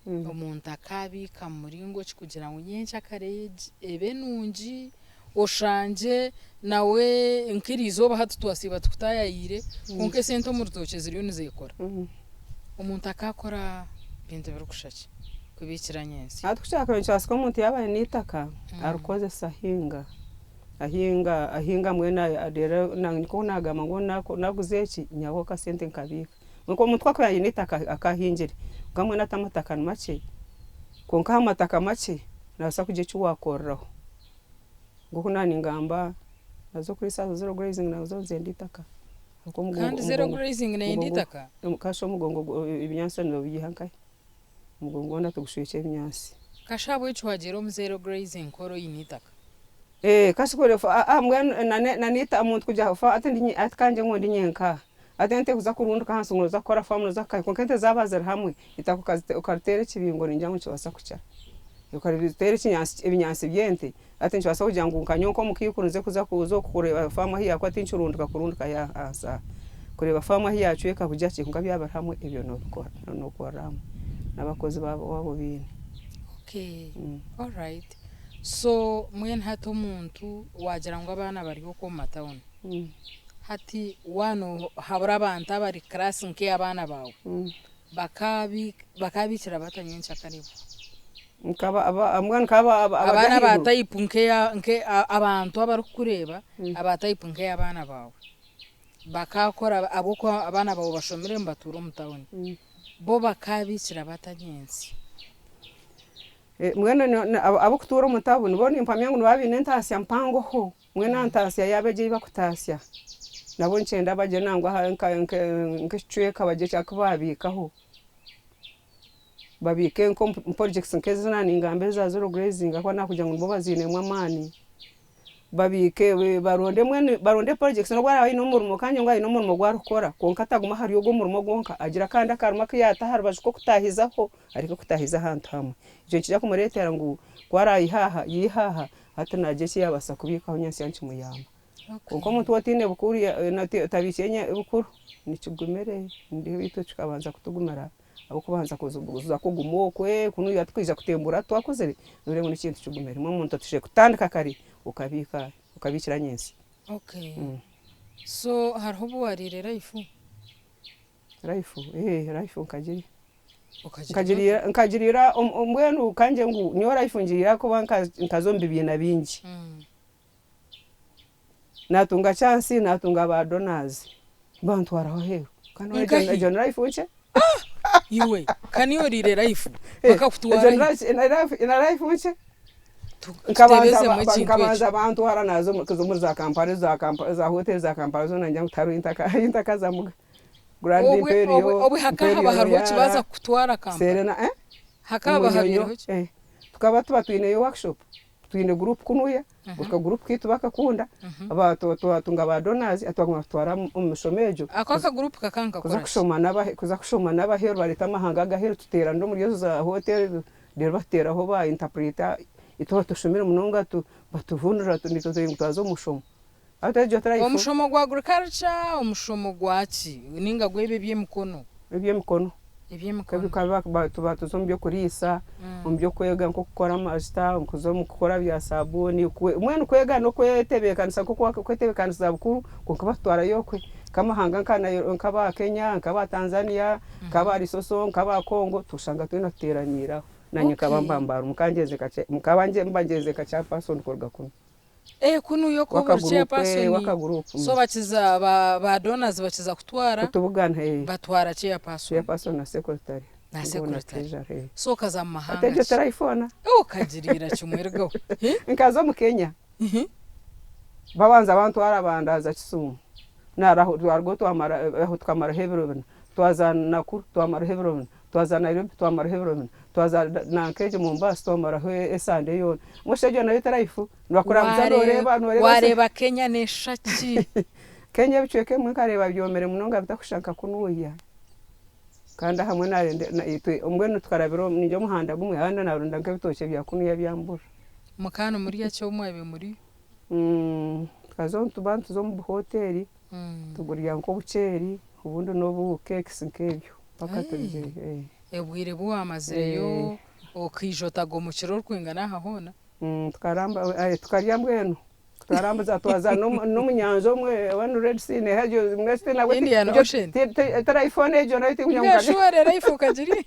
umuntu akabika muringo kikugira ngo nyencha kareje ebenunji oshanje nawe nkirizo bahatu twasiba tukutayayire konke sento mu rutoke ziriyo nizekora umuntu akakora bintu birukushaki kubikira nyensi atukushaka ncyasiko umuntu yabaye nitaka arukoze sahinga ahinga mwena adera nangiko nagama ngo naguze iki nyabo ka sente nkabika nuko umuntu akwaye nitaka akahingire ngamwe natamataka make konka amataka make nasa kuje cyuwakoraho ngo kunani ngamba nazo kuri sazo zero grazing nazo zenditaka kandi zero grazing na inditaka kasho mugongo ibinyansi no bihankaye mugongo natugushuye ibinyansi kashabo ichwagero mu zero grazing koro yinitaka kasikore fa mwana nanita umuntu kujya fa atindi atkanje ngondi nyenka atente kuza kurundu kanso ngoza kora famu zakai konkente zabazera hamwe itakukazi ukartere kibingo ninjango cyabasa kuca ukaritere kinyansi ibinyansi byente atenje basa kugira ngo nkanyonko mukiyikuruze kuza kuzo kureba famu hiya ko atinchi urunduka kurunduka ya asa kureba famu hiya cyeka kujya kinga byabara hamwe ibyo no kora nabakozi babo bine okay all right so mwene hati omuntu wagira ngo abana bariho ko mu matawuni hati wano habura abantu abari class nke abana bawe bakabikira batanyensha karibu abana batayipu nke abantu abari kureba abatayipu nke abana bawe bakakora abuko abana bawe bashomere mbatura mu tawuni bo bakabikira batanyensi mwene abo kutura mu tawuni bo nimpamya ngo babine ntasya mpango ho mwene ntasya yabeje bakutasya nabo ncenda baje nangwa nk'icweka baje cyakubabikaho babike nko projects nkeze nani ngambe za zero grazing akwa nakugira ngo bazine mwamani babike baronde projects no gwara ino murimo kanje ngo ino murimo gwarukora konka taguma hari yo murimo gonka agira kandi akaruma kiyata harbaje ko kutahizaho ariko kutahiza hantu hamwe icyo kijya kumuretera ngo gwara yihaha hatanaje cyabasa kubikaho nyansi yanci muyamba konko muntu watine bukuru tabikenye bukuru nikigumere ndi bito kikabanza kutugumara abo kubanza kuzuza kugumokwe kunu yatwija kutembura twakoze nure ngo n'ikintu kigumere mu muntu atushe kutandika kari ukabikira nyensi okay so hariho buwarire life nkagirira umwenu kanje ngo niyo life ngirira ko banka nkazombi bina bingi natunga chance natunga ba donors bantu waraho kandi John life uche iwe kaniyorire life bakakutwara ina life uche nkabanza abantu haranazo muri za kampani za hotel za kampani zo nanjye ngutaro intaka za muga Grand Imperial obu hakaba hariho kibaza kutwara kampani serena hakaba hariho tukaba twine workshop twine group kunuya uka group kitu bakakunda abantu tunga ba donors atwaguma twara umushomejo akaka group kakanga kuza kushoma n'abahero barita amahanga gahero tutera ndo muri za hotel rero batera aho ba interpreter ito tushomera munonga batuvunura tunito twazo mushomo ataje tarayifu omushomo gwa agriculture omushomo gwaki ninga gwebe by'emikono kabika zombyo kurisa ombyo kwega nko gukora amasta nkuzo mukora bya sabuni umwana kwega no kwetebekanisa ko kwetebekanisa bukuru konka batwara yokwe kamahanga nkaba Kenya nkaba Tanzania nkaba Lesotho nkaba Congo tushanga twinateranira nanye kabambambara mukabanje mbangeze kacha person korga kuno kuno yoko burya person so bakiza ba donors bakiza kutwara kutubugana batwara chairperson na secretary so kaza mahanga ateje telefona kagirira kimwergo nkaza mu Kenya babanza abantu arabandaza Kisumu naraho rwargo twamara aho twakamara Hebron twazana Nakuru twamara Hebron twazana Nairobi twamara Hebron twazana Nankeje Mombasa twamara esande yone mushejo na bitarayifu ndakora muzaroreba wareba Kenya neshaki Kenya bicweke mwikareba byomere munonga bitakushaka kunuya kandi hamwe narende umwe twarabiro ninjo muhanda gumwe handa narunda nkabitoke byakunuya byambura mukano muri yacyo mwebe muri kazontu bantu zo mu hoteli tuguriya nko buceri ubundi no cakes nkebyo bakatuje ebwire bwo amazeyo okijota go mu kiroro kwingana hahona tukarya mbweno tukaramba za twaza no munyanzo mwe one red sea ne hajo mweste na wewe telefone ejo na ite kunyanga ngashware life ukagiri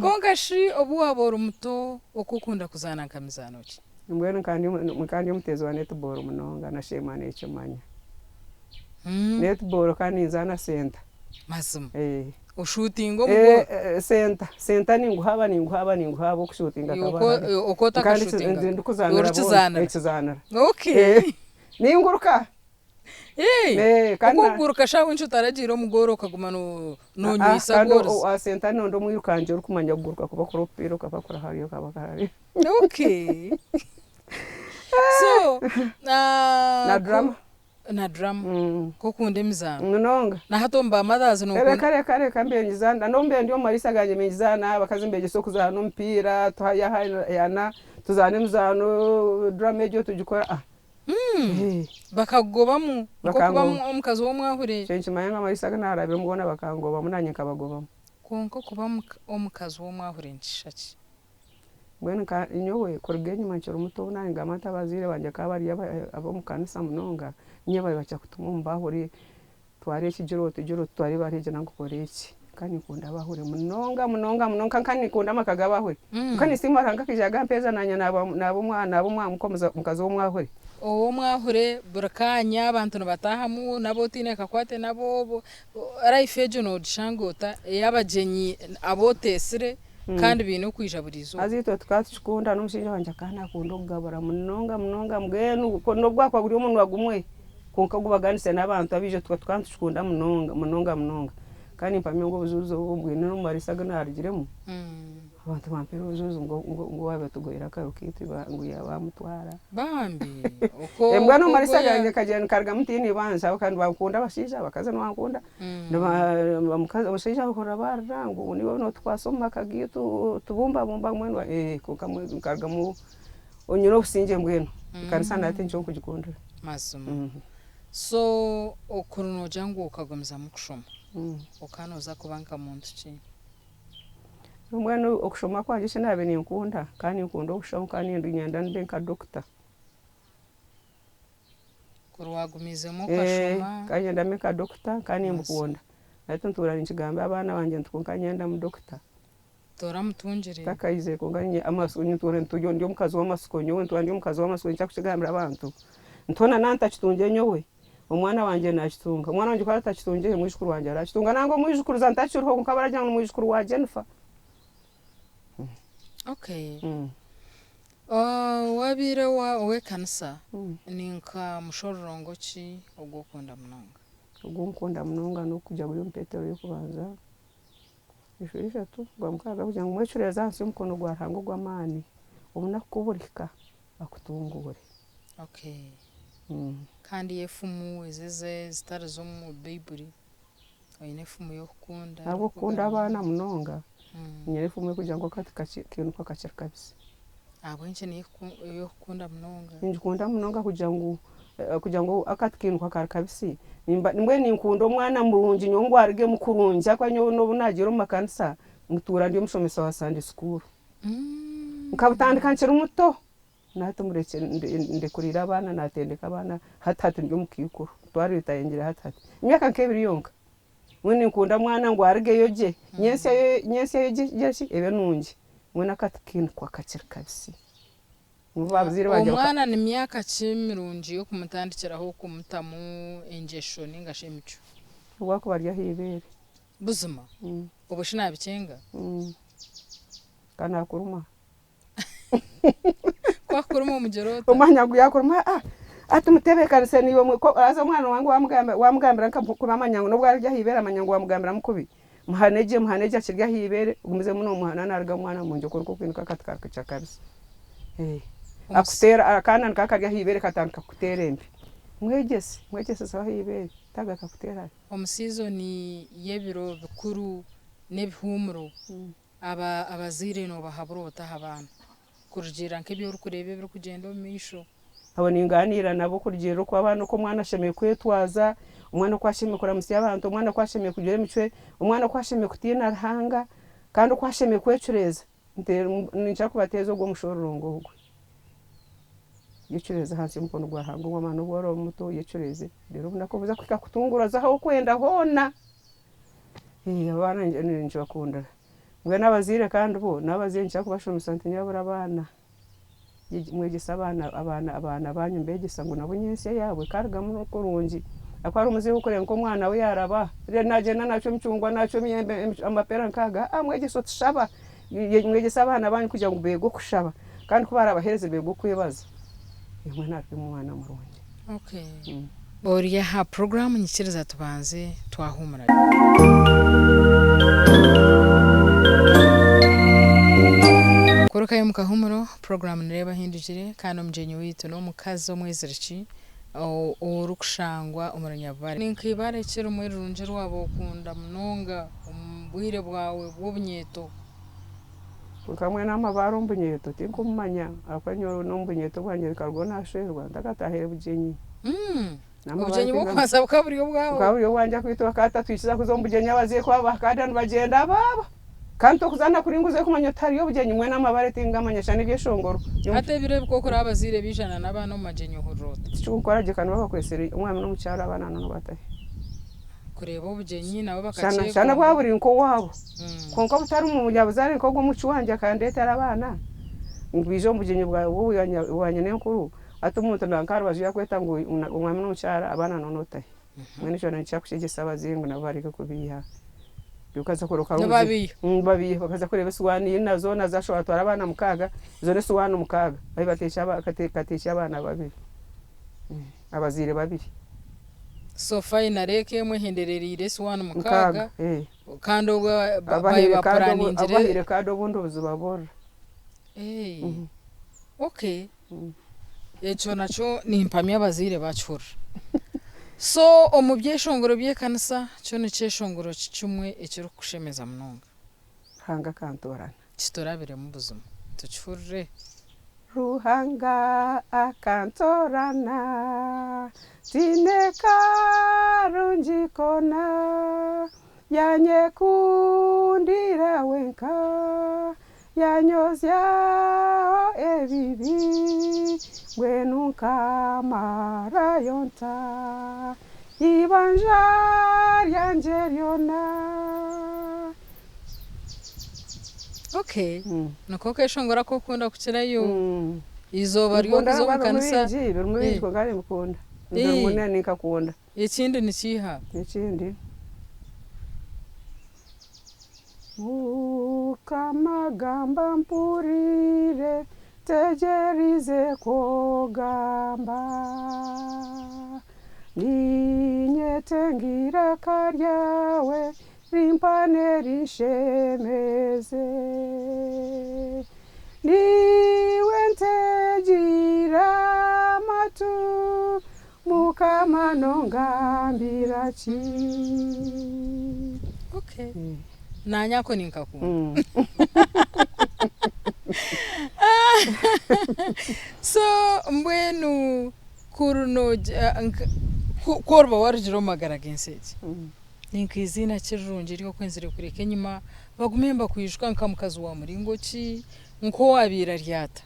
konga shi obu aboro muto okukunda kuzana kamizano ki mbweno kandi mutezo wa netball munonga na shema necho manya netball kandi nzana center mazum ushutingo mugo center ninguhaba kushutinga kabana okota kashutinga ndikuzanira okay ninguruka kandi kuguruka shawe inshuti aragiro mugoro kaguma no nyisa goro center ndo mwirukanje urukumanya kuguruka kuba kuropiro kabakora hariyo kabakari okay so na drama ko kunde mizana nonga na hatomba madazi no kare kambengizana nombe ndio marisa ganje mengizana bakazimbeje soko za no mpira yana tuzane muzano drama ejo tujikora bakagobamu kuba omukazi wo mwahure chenchi mayanga marisa kana arabe mugona bakangoba munanye kabagobamu konko kuba omukazi wo mwahure nshaki mbwenu ka inyowe korugenyi manchoro muto nani ngamata bazire banje kabari abo mu kanisa munonga nyeba bacha kutuma mbahuri tware kijiro tware bareje nango koreki kani kunda bahure munonga kani kunda makagabahure kani simaranga kijaga mpeza nanya nabo mwana mukomeza mukazo mwahure uwo mwahure burakanya abantu batahamu nabo tineka kwate nabo arayifejo no dishangota yabajenyi abotesire kandi bintu kwijaburizo azito tukatshikunda n'umushinja wanje kana kundo kugabura munonga mbwenu no bwakwa buri umuntu wagumwe kunka kubaganise n'abantu abije tukatshikunda munonga kandi mpamye ngo buzuzo ubwene no marisaga narigiremo abantu bampera buzuzo ngo wabe tugoyira karukiti ngo yabamutwara bambi uko mbwenu marisaga nge kajana karga mutini banza kandi bakunda bashija bakaza no bakunda bamukaza bashija bakora barango nibo no twasoma kagitu tubumba mwenu kukamwe karga mu onyiro usinje mbwenu kanisa nate ncho kujikundira masuma so okuruno jangu ukagomza mukushoma ukanoza kubanka muntu ki mbwenu okushoma kwanje shinabe ninkunda kandi nkunda okushoma kandi ndinyenda nbenka doctor kurwagumizemo kashoma kandi ndameka doctor kandi mbukunda nato ntura ninchigamba abana banje ntukunkanyenda mu doctor tora mutungire takaize kunganye amasunyu tora ntujo ndi mukazi w'amasukonyo we ntwandi mukazi w'amasukonyo cyakushigambira abantu ntona nanta chitunje nyowe umwana wanje nachitunga umwana wanje kwa tachitunje mwishukuru wanje arachitunga nango mwishukuru zantachiro nkabara jana mwishukuru wa Jennifer okay wabire we kanisa ninka mushororongo ki ogukunda munonga ugukunda munonga no kujya buri mpetero yo kubanza ishurisha tu bamkaga kujya ngo mwecureza hansi umukono gwa rango gw'amani ubona kuburika akutungure okay kandi yefumu ezeze zitara zo mu Bible oyine fumu yo kukunda abo kunda abana munonga nyerefumu kugira ngo kintu kwakacira kabisa abo nje ni yo kukunda munonga njikunda munonga kugira ngo akatkintu kwakara kabisi nimbwe ninkundo umwana murungi nyongo arige mukurunja kwa nyo no bunagiro makanisa mutura ndi musomesa wa Sunday school nkabutandika nkiri muto nato mureke ndekurira abana natendeka abana hatatu ndi mukikuru twari bitayengera hatatu imyaka nkebiri yonka mwene nkunda mwana ngo arige yoje nyense yoje ebe nungi mwene akatkintu kwakacira kabisi mubabzire baje umwana ni myaka 10 yo kumutandikiraho kumutamu ingesho ningashemico ubwako barya hibere buzima ubushina bicenga kana kuruma kwa kuruma mujerota umanya guyakuruma atumutebe kanise niyo ko aza mwana wangu wamugambira nkakuba amanyango no bwarya hibere amanyango wamugambira mukubi muhaneje akirya hibere umuze muno muhana narga mwana munje ko kwinuka katika kabisa akutera akana nkakarya hibere katanka kuterembe mwegese sawa hibere taga kakutera omusizo ni yebiro bikuru nebihumuro abazire no bahaburota habana kurujira nkebyo urukurebe biro kugenda omisho abo ninganira nabo kurugero ko abana ko mwana shemeye kwetwaza umwana kwashemeye kuramusiya abantu umwana kwashemeye kugera micwe umwana kwashemeye kutina rahanga kandi kwashemeye kwecureza nincha kubateza ubwo mushororongo ubwo yicureza hasi mukono gwa hango ng'amano bworo muto yicureze rero bunakobuza kwika kutungura zaho kwenda hona abana nje bakunda mwe nabazire kandi bo nabazire ncha kubashomisa ntinyabura abana mwegisa abana banyu mbegisa ngo nabo nyense yawe karga mu kurungi akwari umuzi ukore ngo mwana we yaraba rero najena naco mcungwa naco myembe amapera nkaga mwegisa tushaba mwegisa abana banyu kujya ngo bego kushaba kandi kubara abahereze bego kwibaza imwe natwe mwana murungi okay boriya ha program nyikiriza tubanze twahumura Kurukaye mukahumuro program nireba hindukire kandi umjenyi witu no mukazo mwezeriki urukushangwa umuranyabare ninkibare kero mwerunje rwabo kunda munonga umbwire bwawe bw'obunyeto ukamwe n'amabaro mbunyeto tinkumanya apanyo n'umbunyeto bwanje kargo nasherwa ndakatahere bujenyi ubujenyi bwo kwasa bukaburiyo bwawe bwanje kwitwa kata twishiza kuzombujenya baziye kwa bakadani bagenda baba kandi okuzana kuringuze kumanya otari obugenyi mwena amabare tingamanyisha n'ibyeshongoro ate birebe ko kuri abazire bijana n'abana mu majenyo horota kikukora gikana bakwesera umwana n'umucyara abana no batahe kureba ubugenyi nabo bakaceka cyane bwaburi nko wabo konko butari mu mujyabuzari nko gumucu wanje kandetera abana ngwije ubugenyi bwa ubuyanye n'enkuru atumuntu nankaro baje kweta ngo umwana n'umucyara abana no notahe mwene cyo nacyakushigisa abazingu nabo barike kubiha yukaza koroka babiye bakaza kureba suwani nazo nazashobora twara abana mukaga zone suwani mukaga bayi batesha katesha abana babiri abazire babiri so finally kemwe hendererire suwani mukaga kandi bayi baplaningira abahire kado bundo buzubabora okay echo nacho ni impamya abazire bacura so omubyeshongoro byekanisa cyo ni cyeshongoro cyumwe ekiro kushemeza munonga hanga kantorana kitorabire mu buzima tucurre ruhanga akantorana tineka runjikona yanyekundira wenka yanyozya ebibi bwenuka marayonta ibanja ryanje ryona okay nako keshongora ko kunda kukirayo izoba ryo kuzo mukanisa birumwe ngari mukunda ndamuna nikakunda ikindi ni kiha ikindi ukamagamba mpurire tegerize kogamba ninyetengira karyawe rimpane rishemeze niwe ntegira matu mukamano ngambira chi okay nanyako ninkakunda so mbwenu kuruno korba warjiro magara genseje ninkizina kirungi ryo kwenzire kureke nyuma bagumemba kuyishwa nkamukazi wa muringo ki nko wabira ryata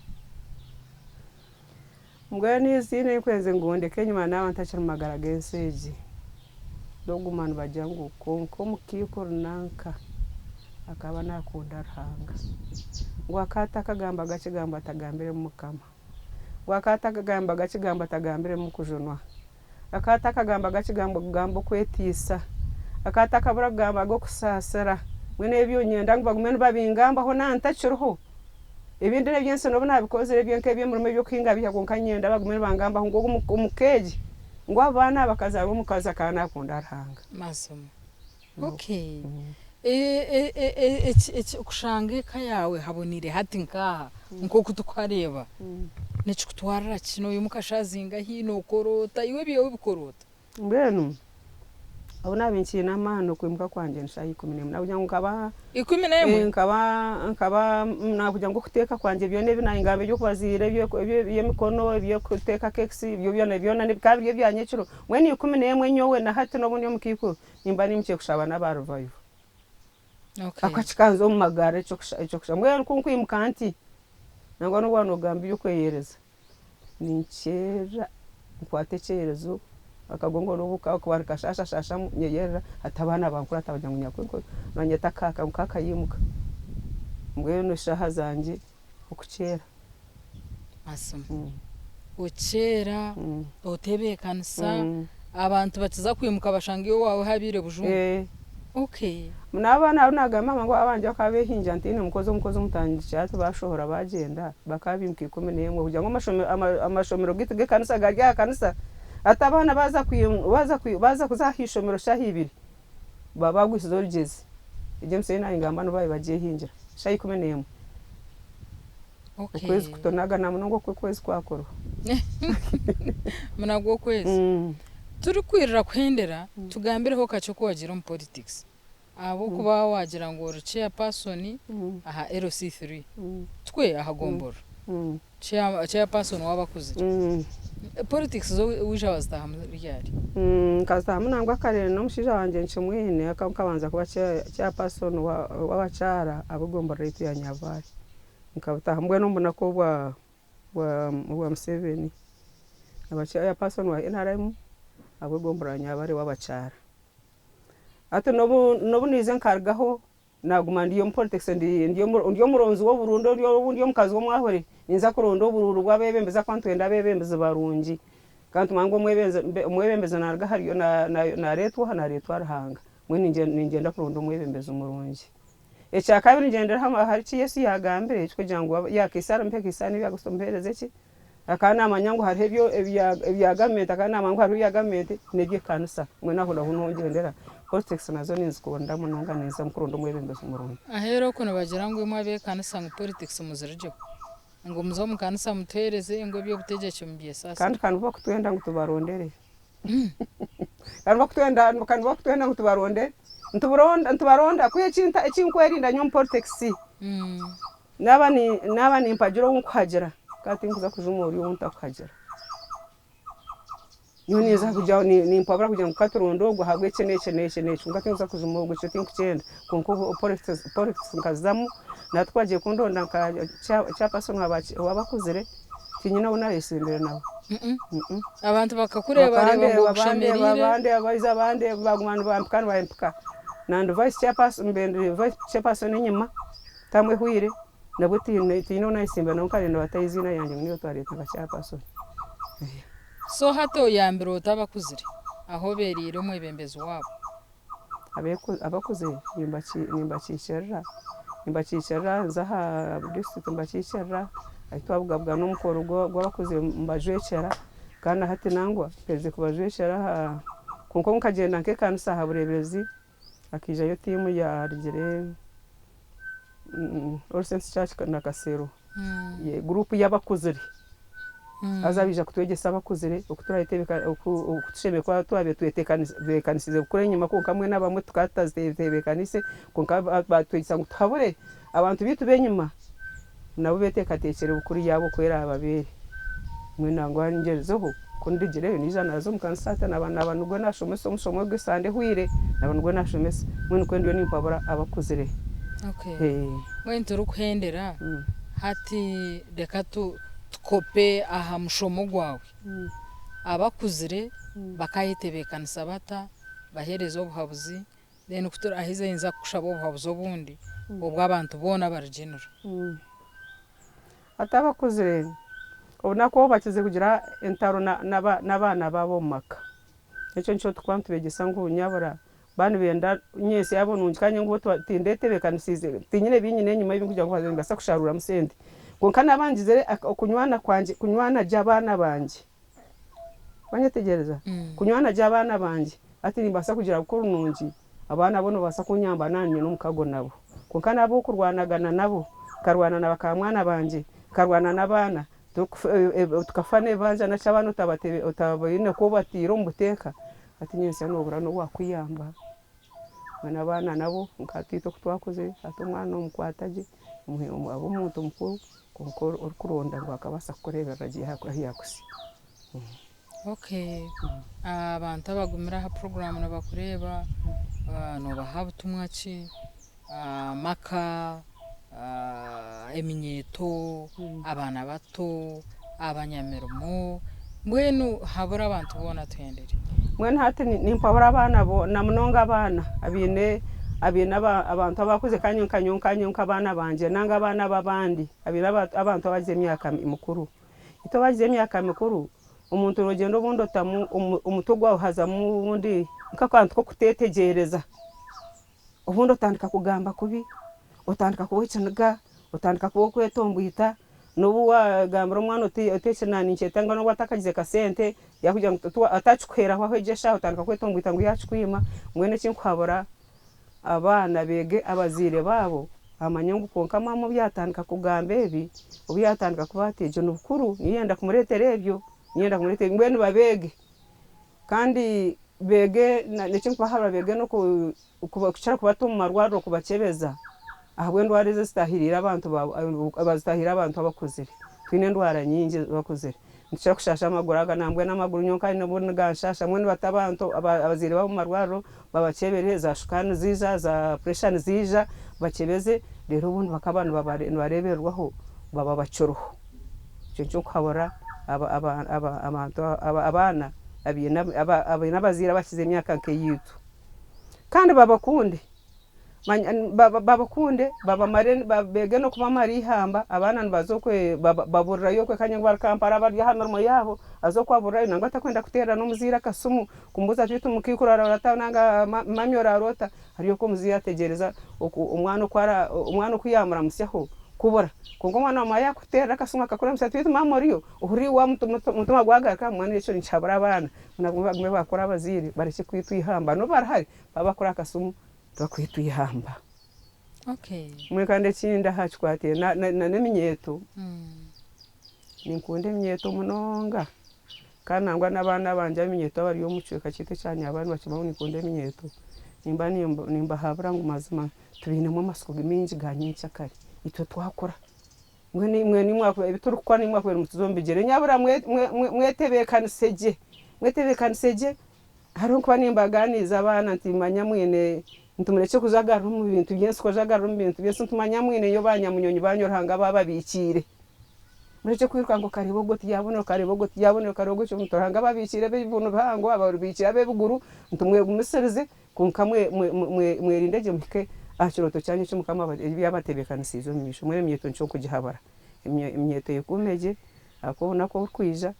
mbwenu izina kwenze ngonde kenyuma nawe ntacira magara genseje dogumana bajangu konko mukiko runanka akaba nakunda Ruhanga ngwakata kagamba gakigamba atagambire mu mukama ngwakata kagamba gakigamba atagambire mu kujonwa akata kagamba gakigamba kugambo kwetisa akata kabura kagamba go kusasira mwene ebyo nyenda ngubagumene babingamba ho nantacirho ibindi nebyense no nabikoze ebyenke byemurome byo kinga byagonka nyenda bagumene bangamba ngo umukeji ngo abana bakaza umukaza kana akunda Ruhanga masomo okay kushange kayawe habonire hati nkaha nko kutwareba necho kutwarira kino yumukashazinga hino korota iwe biyo bikorota mbenu abona binkina amano kwimuka kwanje nshayi 10 nabuja nkaba 11 nkaba nabuja ngo kuteka kwanje byone binayingambe byo kwazire byo mikono byo kuteka keksi byo byona kabye byanyeciro mweni 11 nyowe na hati no bunyo mukiko nimba nimche kushaba nabaruvayo okay akachikanzo mu magare cyo kusha mwe kunkwimuka anti nangwa no bano gambi yo kweyereza ninkera nkwatekerezo akagongo nobuka kubarika shasha nyeyera atabana bankura atabajya ngunyakwe nanyeta kaka mukaka yimuka mbwe no shaha zanje ukukera asum ukera otebe kanisa abantu batiza kwimuka bashangiye wawe habire bujungu okay munabana unaga mama ngo abanje akabe hinja ntine mukozo mutangi cyatu bashohora bagenda bakabimka 11 kujya ngo amashomero gitege kanisa garya kanisa atabana baza kuzahishomero shahibiri baba gwisizo rigeze James ina ingamba no baye bagiye hinja shayi 11 okay kwezi kutonaga na munongo kwezi kwakoro munago kwezi turi kwirira kwendera tugambireho kacho ko wagira mu politics abo kuba wagira ngo chair person aha LC3 twe aha gombora chairperson w'abakuze politics zo wisha bazitaha ryari nkazamu nangwa kare n'umushija wanje nchimwine akabanza kuba chairperson w'abacara abugomba rate ya Nyavari nkabutaha mbwe no mbona ko wa Museveni chairperson wa NRM abugomba Nyavari w'abacara ate nobu nize nkargaho naguma ndiyo politics ndiyo muronzi wo Burundo ndiyo mukazi wo mwahore inza kurondo bururu rwabebembeza kwantwenda bebembeza barungi kandi mango mwebembeza narga hariyo na retwa rahanga mwe ningenda kurondo mwebembeza umurungi echa kabiri ngendera hari ki Yesu yagambire cyo jango yakisara mpeke isani byagusompereze ki akana amanyango hari ebya gamete akana amango hari ya gamete nebye kanisa mwe naho ngendera politics nazo ninzikubonda munonga neza mukurondo mwebembeza umurungi ahero kuno bagira ngo imwe abe kanisa mu politics muzirije ngo muzo mukanisa mutereze ngo byo gutegeke mbiye sasa kandi bakutwenda ngo tubarondere kandi bakutwenda ngo tubarondere ntubaronda kuye cinta ecinkwerinda nyom politics nabani impajiro nkuhagera kati nkuza kujumuri wonta kuhagera Yoni za kujya ni impabura kujya mukaturondo ngo hagwe cene ngati nkuza kujumuri ngo cyo cyenda konko politics nkazamu natwaje kundonda cha person wabakuzire tinyina unayisimbere nawe abantu bakakureba reba abandi abayiza abandi bagumana bampikana bampika nando vice chairperson inyuma tamwe huire nabuti tinyina unayisimbere nawe kandi batayizina yanje niyo twareta ka chairperson so hato yambiro utabakuzire aho berire umwebembezo wabo abakuze nimbacicara zaha district mbacicara ahitwabugabwa n'umukoro gwabakuze mbajwecera kandi hati nangwa pereze kubajwecera konko nkagenda nke kanisa haburebezi akija yo timu ya rigere All Saints Church na Kasero ye group y'abakuzire azabija kutwegesa abakuzire okuturayitebeka okutusheme kwa twabe twetekanisize kure nyuma ko kamwe nabamwe tukatazetebekanise konka batwegesa nguthabure abantu bitu benyuma nabo betekatekere ukuri yabo kwera ababere mwe nangwa ngerezeho kundigire nijana nazo mukansata n'abantu ngo nashomeso mushomo gusande huire n'abantu ngo nashomeso mwe nukwendwe n'impabura abakuzire okay wento rukuhendera hati dekatu tukope aha mushomo gwawe abakuzire bakayitebekanisa bata baherezo obuhabuzi then kutura ahize inza kushabo obuhabuzi obundi obwo abantu bona barigenera atabakuzire obunako bakize kugira entaro n'abana babo maka nicyo nicyo twantubegesa ngo nyabura bani benda nyese yabo nungikanye ngo tindetebekanisize tinyine binyine nyuma y'ibintu kugira ngo basa kusharura musende konka nabangize kunywana kwanje kunywana jabana banje banyetegereza kunywana jabana banje ati nimbasa kugira gukora nungi abana bono basa kunyamba nanye n'umukago nabo konka nabo kurwanagana nabo karwana nabakamwana banje karwana nabana tukafane banje na chabano utabayine ko batiro mbuteka ati nyese n'obura no wakwiyamba bana bana nabo nkatito kutwakoze atumwana umukwataje abo muntu mukuru konko urkuronda rwakabasa kurebera gihe yakusi okay abantu abagumira ha program nabakureba no bahabutumwa ki maka eminyeto abana bato abanyamerumo mbwenu habura abantu bona twendere mwene hati nimpabura abana bo namunonga abana abine abantu abakuze kanyonka abana banje nanga abana babandi abantu abagize emyaka mikuru ito bagize emyaka mikuru umuntu rugendo bundo tamu umutugwa haza mundi nkakantu ko kutetegereza ubundo tandika kugamba kubi utandika kuwicanaga utandika kuwo kwetombwita nubu wagambira umwana utekenana incetanga no watakagize kasente yakugira ngo atacukwera aho hejesha utandika kwetombwita ngo yacukwima mwene kinkwabura abana bege abazire babo amanyungu konka mama byatandika kugamba ebi ubyatandika kubateje n'ubukuru niyenda kumuretera ebyo niyenda kumuretera ngwene babege kandi bege n'icyo kwahabura bege no kubakucara kubatuma marwaro kubakebeza ahubwo ndwarize zitahirira abantu abazitahira abantu abakuzire twine ndwara nyingi bakuzire nshaka kushasha amaguru aganambwe n'amaguru nyonka n'ubundi ganshasha mwe batabantu abazire babo marwaro babakebere za shukani ziza za pressure zija bakebeze rero ubundi bakabana bareberwaho baba bacoroho cyo kwabora abana abina bazira bakize imyaka nke yitu kandi babakunde babakunde babamare babege no kuba mari hamba abana bazokwe baburira yo kwe kanya ngwara kampara bari hano yabo azokwabura inanga atakwenda kutera no muzira kasumu kumbuza twitu mukikurara ratananga mamyora rota hariyo ko muzira tegereza umwana kuyamura musyaho kubura kongo mwana maya kutera kasumu akakora musatwitu mamoriyo uhuri wa mutuma gwagaka mwana yecho nchabara abana mwe bakora abaziri bareke kwitwihamba no barahari babakora kasumu twakwitwihamba mwe kandi kinda hachkwate na neminyeto ninkunde minyeto munonga kanangwa nabana banje minyeto bari yo mucweka kite cyanya abantu bakima nikunde minyeto nimba habura ngo mazima tubinemo amasuko mingi ganyica kare ito twakora mwe ni mwakwe biturukwa ni mwakwe mutuzombigere nyabura mwetebekanisege haron kwa nimbaganiza abana ntimanya mwene ntumureke kujagara mu bintu byinshi kujagara mu bintu byinshi ntumanya mwene yo banyamunyonyi banyorhanga bababikire mureke kwiruka ngo karibogoti yabone cyo mutorhanga babikire bivuntu bango abarubikira bebuguru ntumwe gumisereze kunkamwe mwerindege mike achiroto cyanye cyo mukama yabatebekanisizo misho mwere myeto ncho kugihabara imyeto yikumeje akobona ko kwija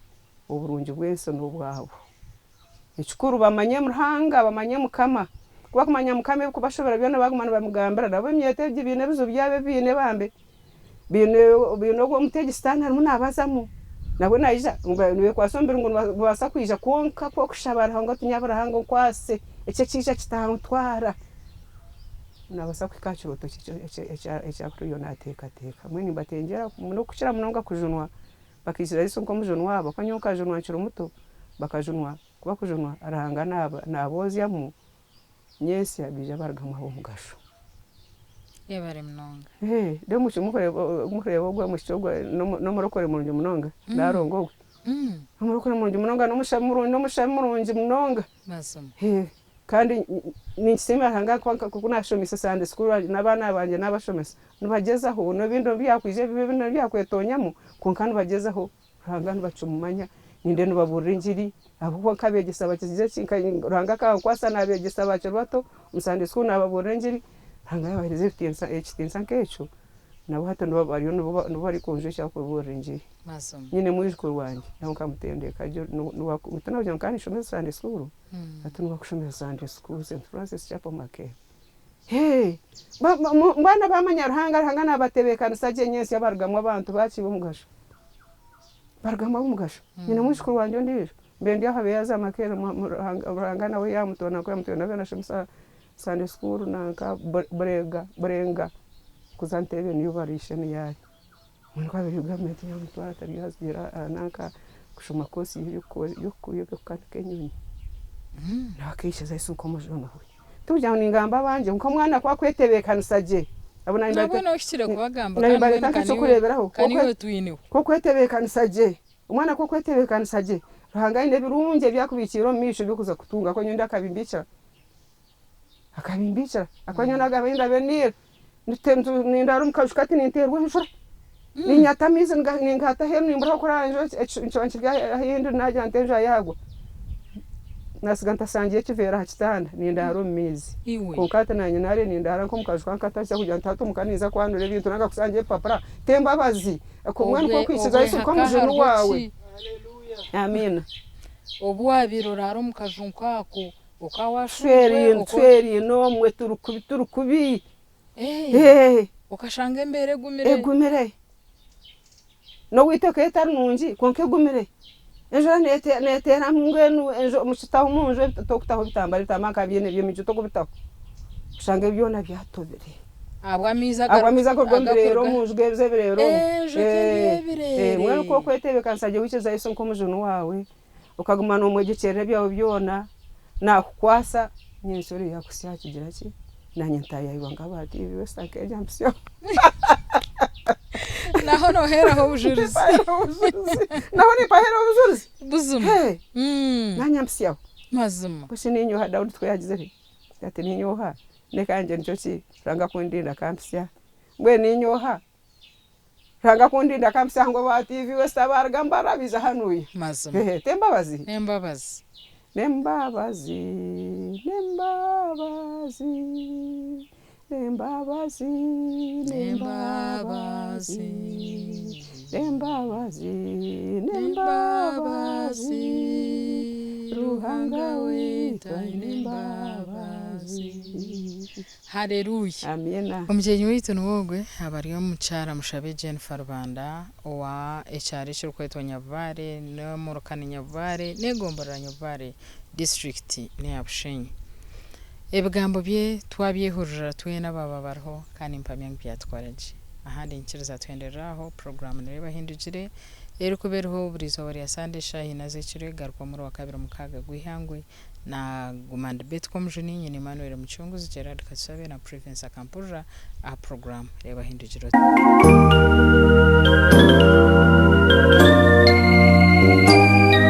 uburungi bwese n'ubwabo ikikuru bamanye murhanga bamanye mukama kuba kumanya mukame kubashobora byone bagumana bamugambira nabo myete by'ibine bizo byabe bine bambe bine go mutege stand harimo nabazamu nabo naija niwe kwasombera ngo basa kwija konka ko kushabara hango tunyabara hango kwase ece cisha kitantwara nabasa kwikachiroto echa kuriyo nateka mwe batengera no kushira munonga kujunwa bakishira iso ko mujunwa bakanyoka junwa chiro muto bakajunwa kuba kujunwa arahanga nabozyamo nyesi abija baragama bo mugasho yebare munonga de mushimukore gwa mushogwa no murokore mu munonga narongo murokore mu munonga no mushamurunji munonga masomo kandi ninsema hanga kunashomisa sande school nabana banje nabashomesa nubagezaho no bindo byakwije bibino byakwetonyamo kunkandi bagezaho hanga nubacumumanya ninde nubaburira injiri abo kabegesa bakize ranga ka kwasa nabegesa bacu bato musande school nababurira injiri hanga yabahereze tensa kecho nabo hato nubariyo nubari konje cya kuburira injiri masomo nyine muri school wanje naho kamutendeka nubakutana byo kandi shomesa sande school atunuka kushomera Sunday school St Francis Chapel Make mbana bamanya hanga nabatebekana saje nyesi yabargamwa abantu bacibo mugasho bargamwa mugasho nyine mushukuru wanje ndije mbendi yahabe yaza makere hanga nawe yamutona ko yamutona bana shomesa Sunday school nanka brenga kuzantebe niyo barishe ni yayi muri kwa biri government yamutwara tari yazira nanka kushoma kosi yo kakenyoni nakishiza isuko mujona we tujya ningamba banje uko mwana kwa kwetebekanisage abona nabona ukire kubagamba kandi kandi kureberaho kaniwe twiniwe ko kwetebekanisage umwana ko kwetebekanisage ruhanga inde birunje byakubikiro misho bikuza kutunga ko nyunda akabimbica akanyona agahinda benire nitemtu nindaro mukashukati ninterwe nshura ninyatamize ngata hemu nimbura koranjo nchonchirya hindu naje antenja yagwa nasiganta sangiye kivera hakitanda nindaro mizi konkata nanye nare nindara nko mukashwa nkatashya kujya ntatu mukaniza kwanure ibintu nanga kusangiye papara temba bazi ko mwana ko kwisiza isu ko mujuru wawe amina obwa biroraro mukajunkwako ukawashwe tweri no mwe turukubi ukashanga mbere gumire no witeke etarungi konke gumire ejo netera mungwenu ejo mushitaho munje tokutaho bitambara bitamaka byene byo mijuto kubitaho ushanga byona byatobere abwamiza ko rero mujwe zeberero mwe ko kwetebe kansaje wikiza iso nko mujunu wawe ukagumana umwegekere byawo byona nakukwasa nyinsuri yakusya kigira ki nanye ntaya ibanga bati wese akeja mpsyo naho noheraho bujuruzi naho ni pahera bujuruzi buzuma nanyamsiyaho mazuma gusa ninyoha Dawudi twayagize ati ninyoha nekanje nicyo ki ranga kundinda kampsiya ngwe ninyoha ranga kundinda kampsiya ngo ba TV wese abarga mbarabiza hanuye mazuma tembabazi nembabazi nembabazi nembabazi nembabazi nembabazi nembabazi nembabazi ruhanga wita nembabazi. Haleluya. Amina. Umjeyi witu nuwogwe abariyo mucara mushabe Jennifer Rubanda wa echari cy'urukweto Nyavare no murukani Nyavare negombora Nyavare district ne yabushenyi. Ebigambo bye twabyehurira twe n'ababa barho kandi mpamya byatwaraje. Ahandi nkiriza twenderaho program nereba hindukire eri kuberho burizo wari asande shahi nazekire garwa muri wa kabiri mukaga gwihangwe na gumanda betcom juni nyine Emmanuel Muchunguzi Gerard Katsabe na Province Akampura a program reba hindukire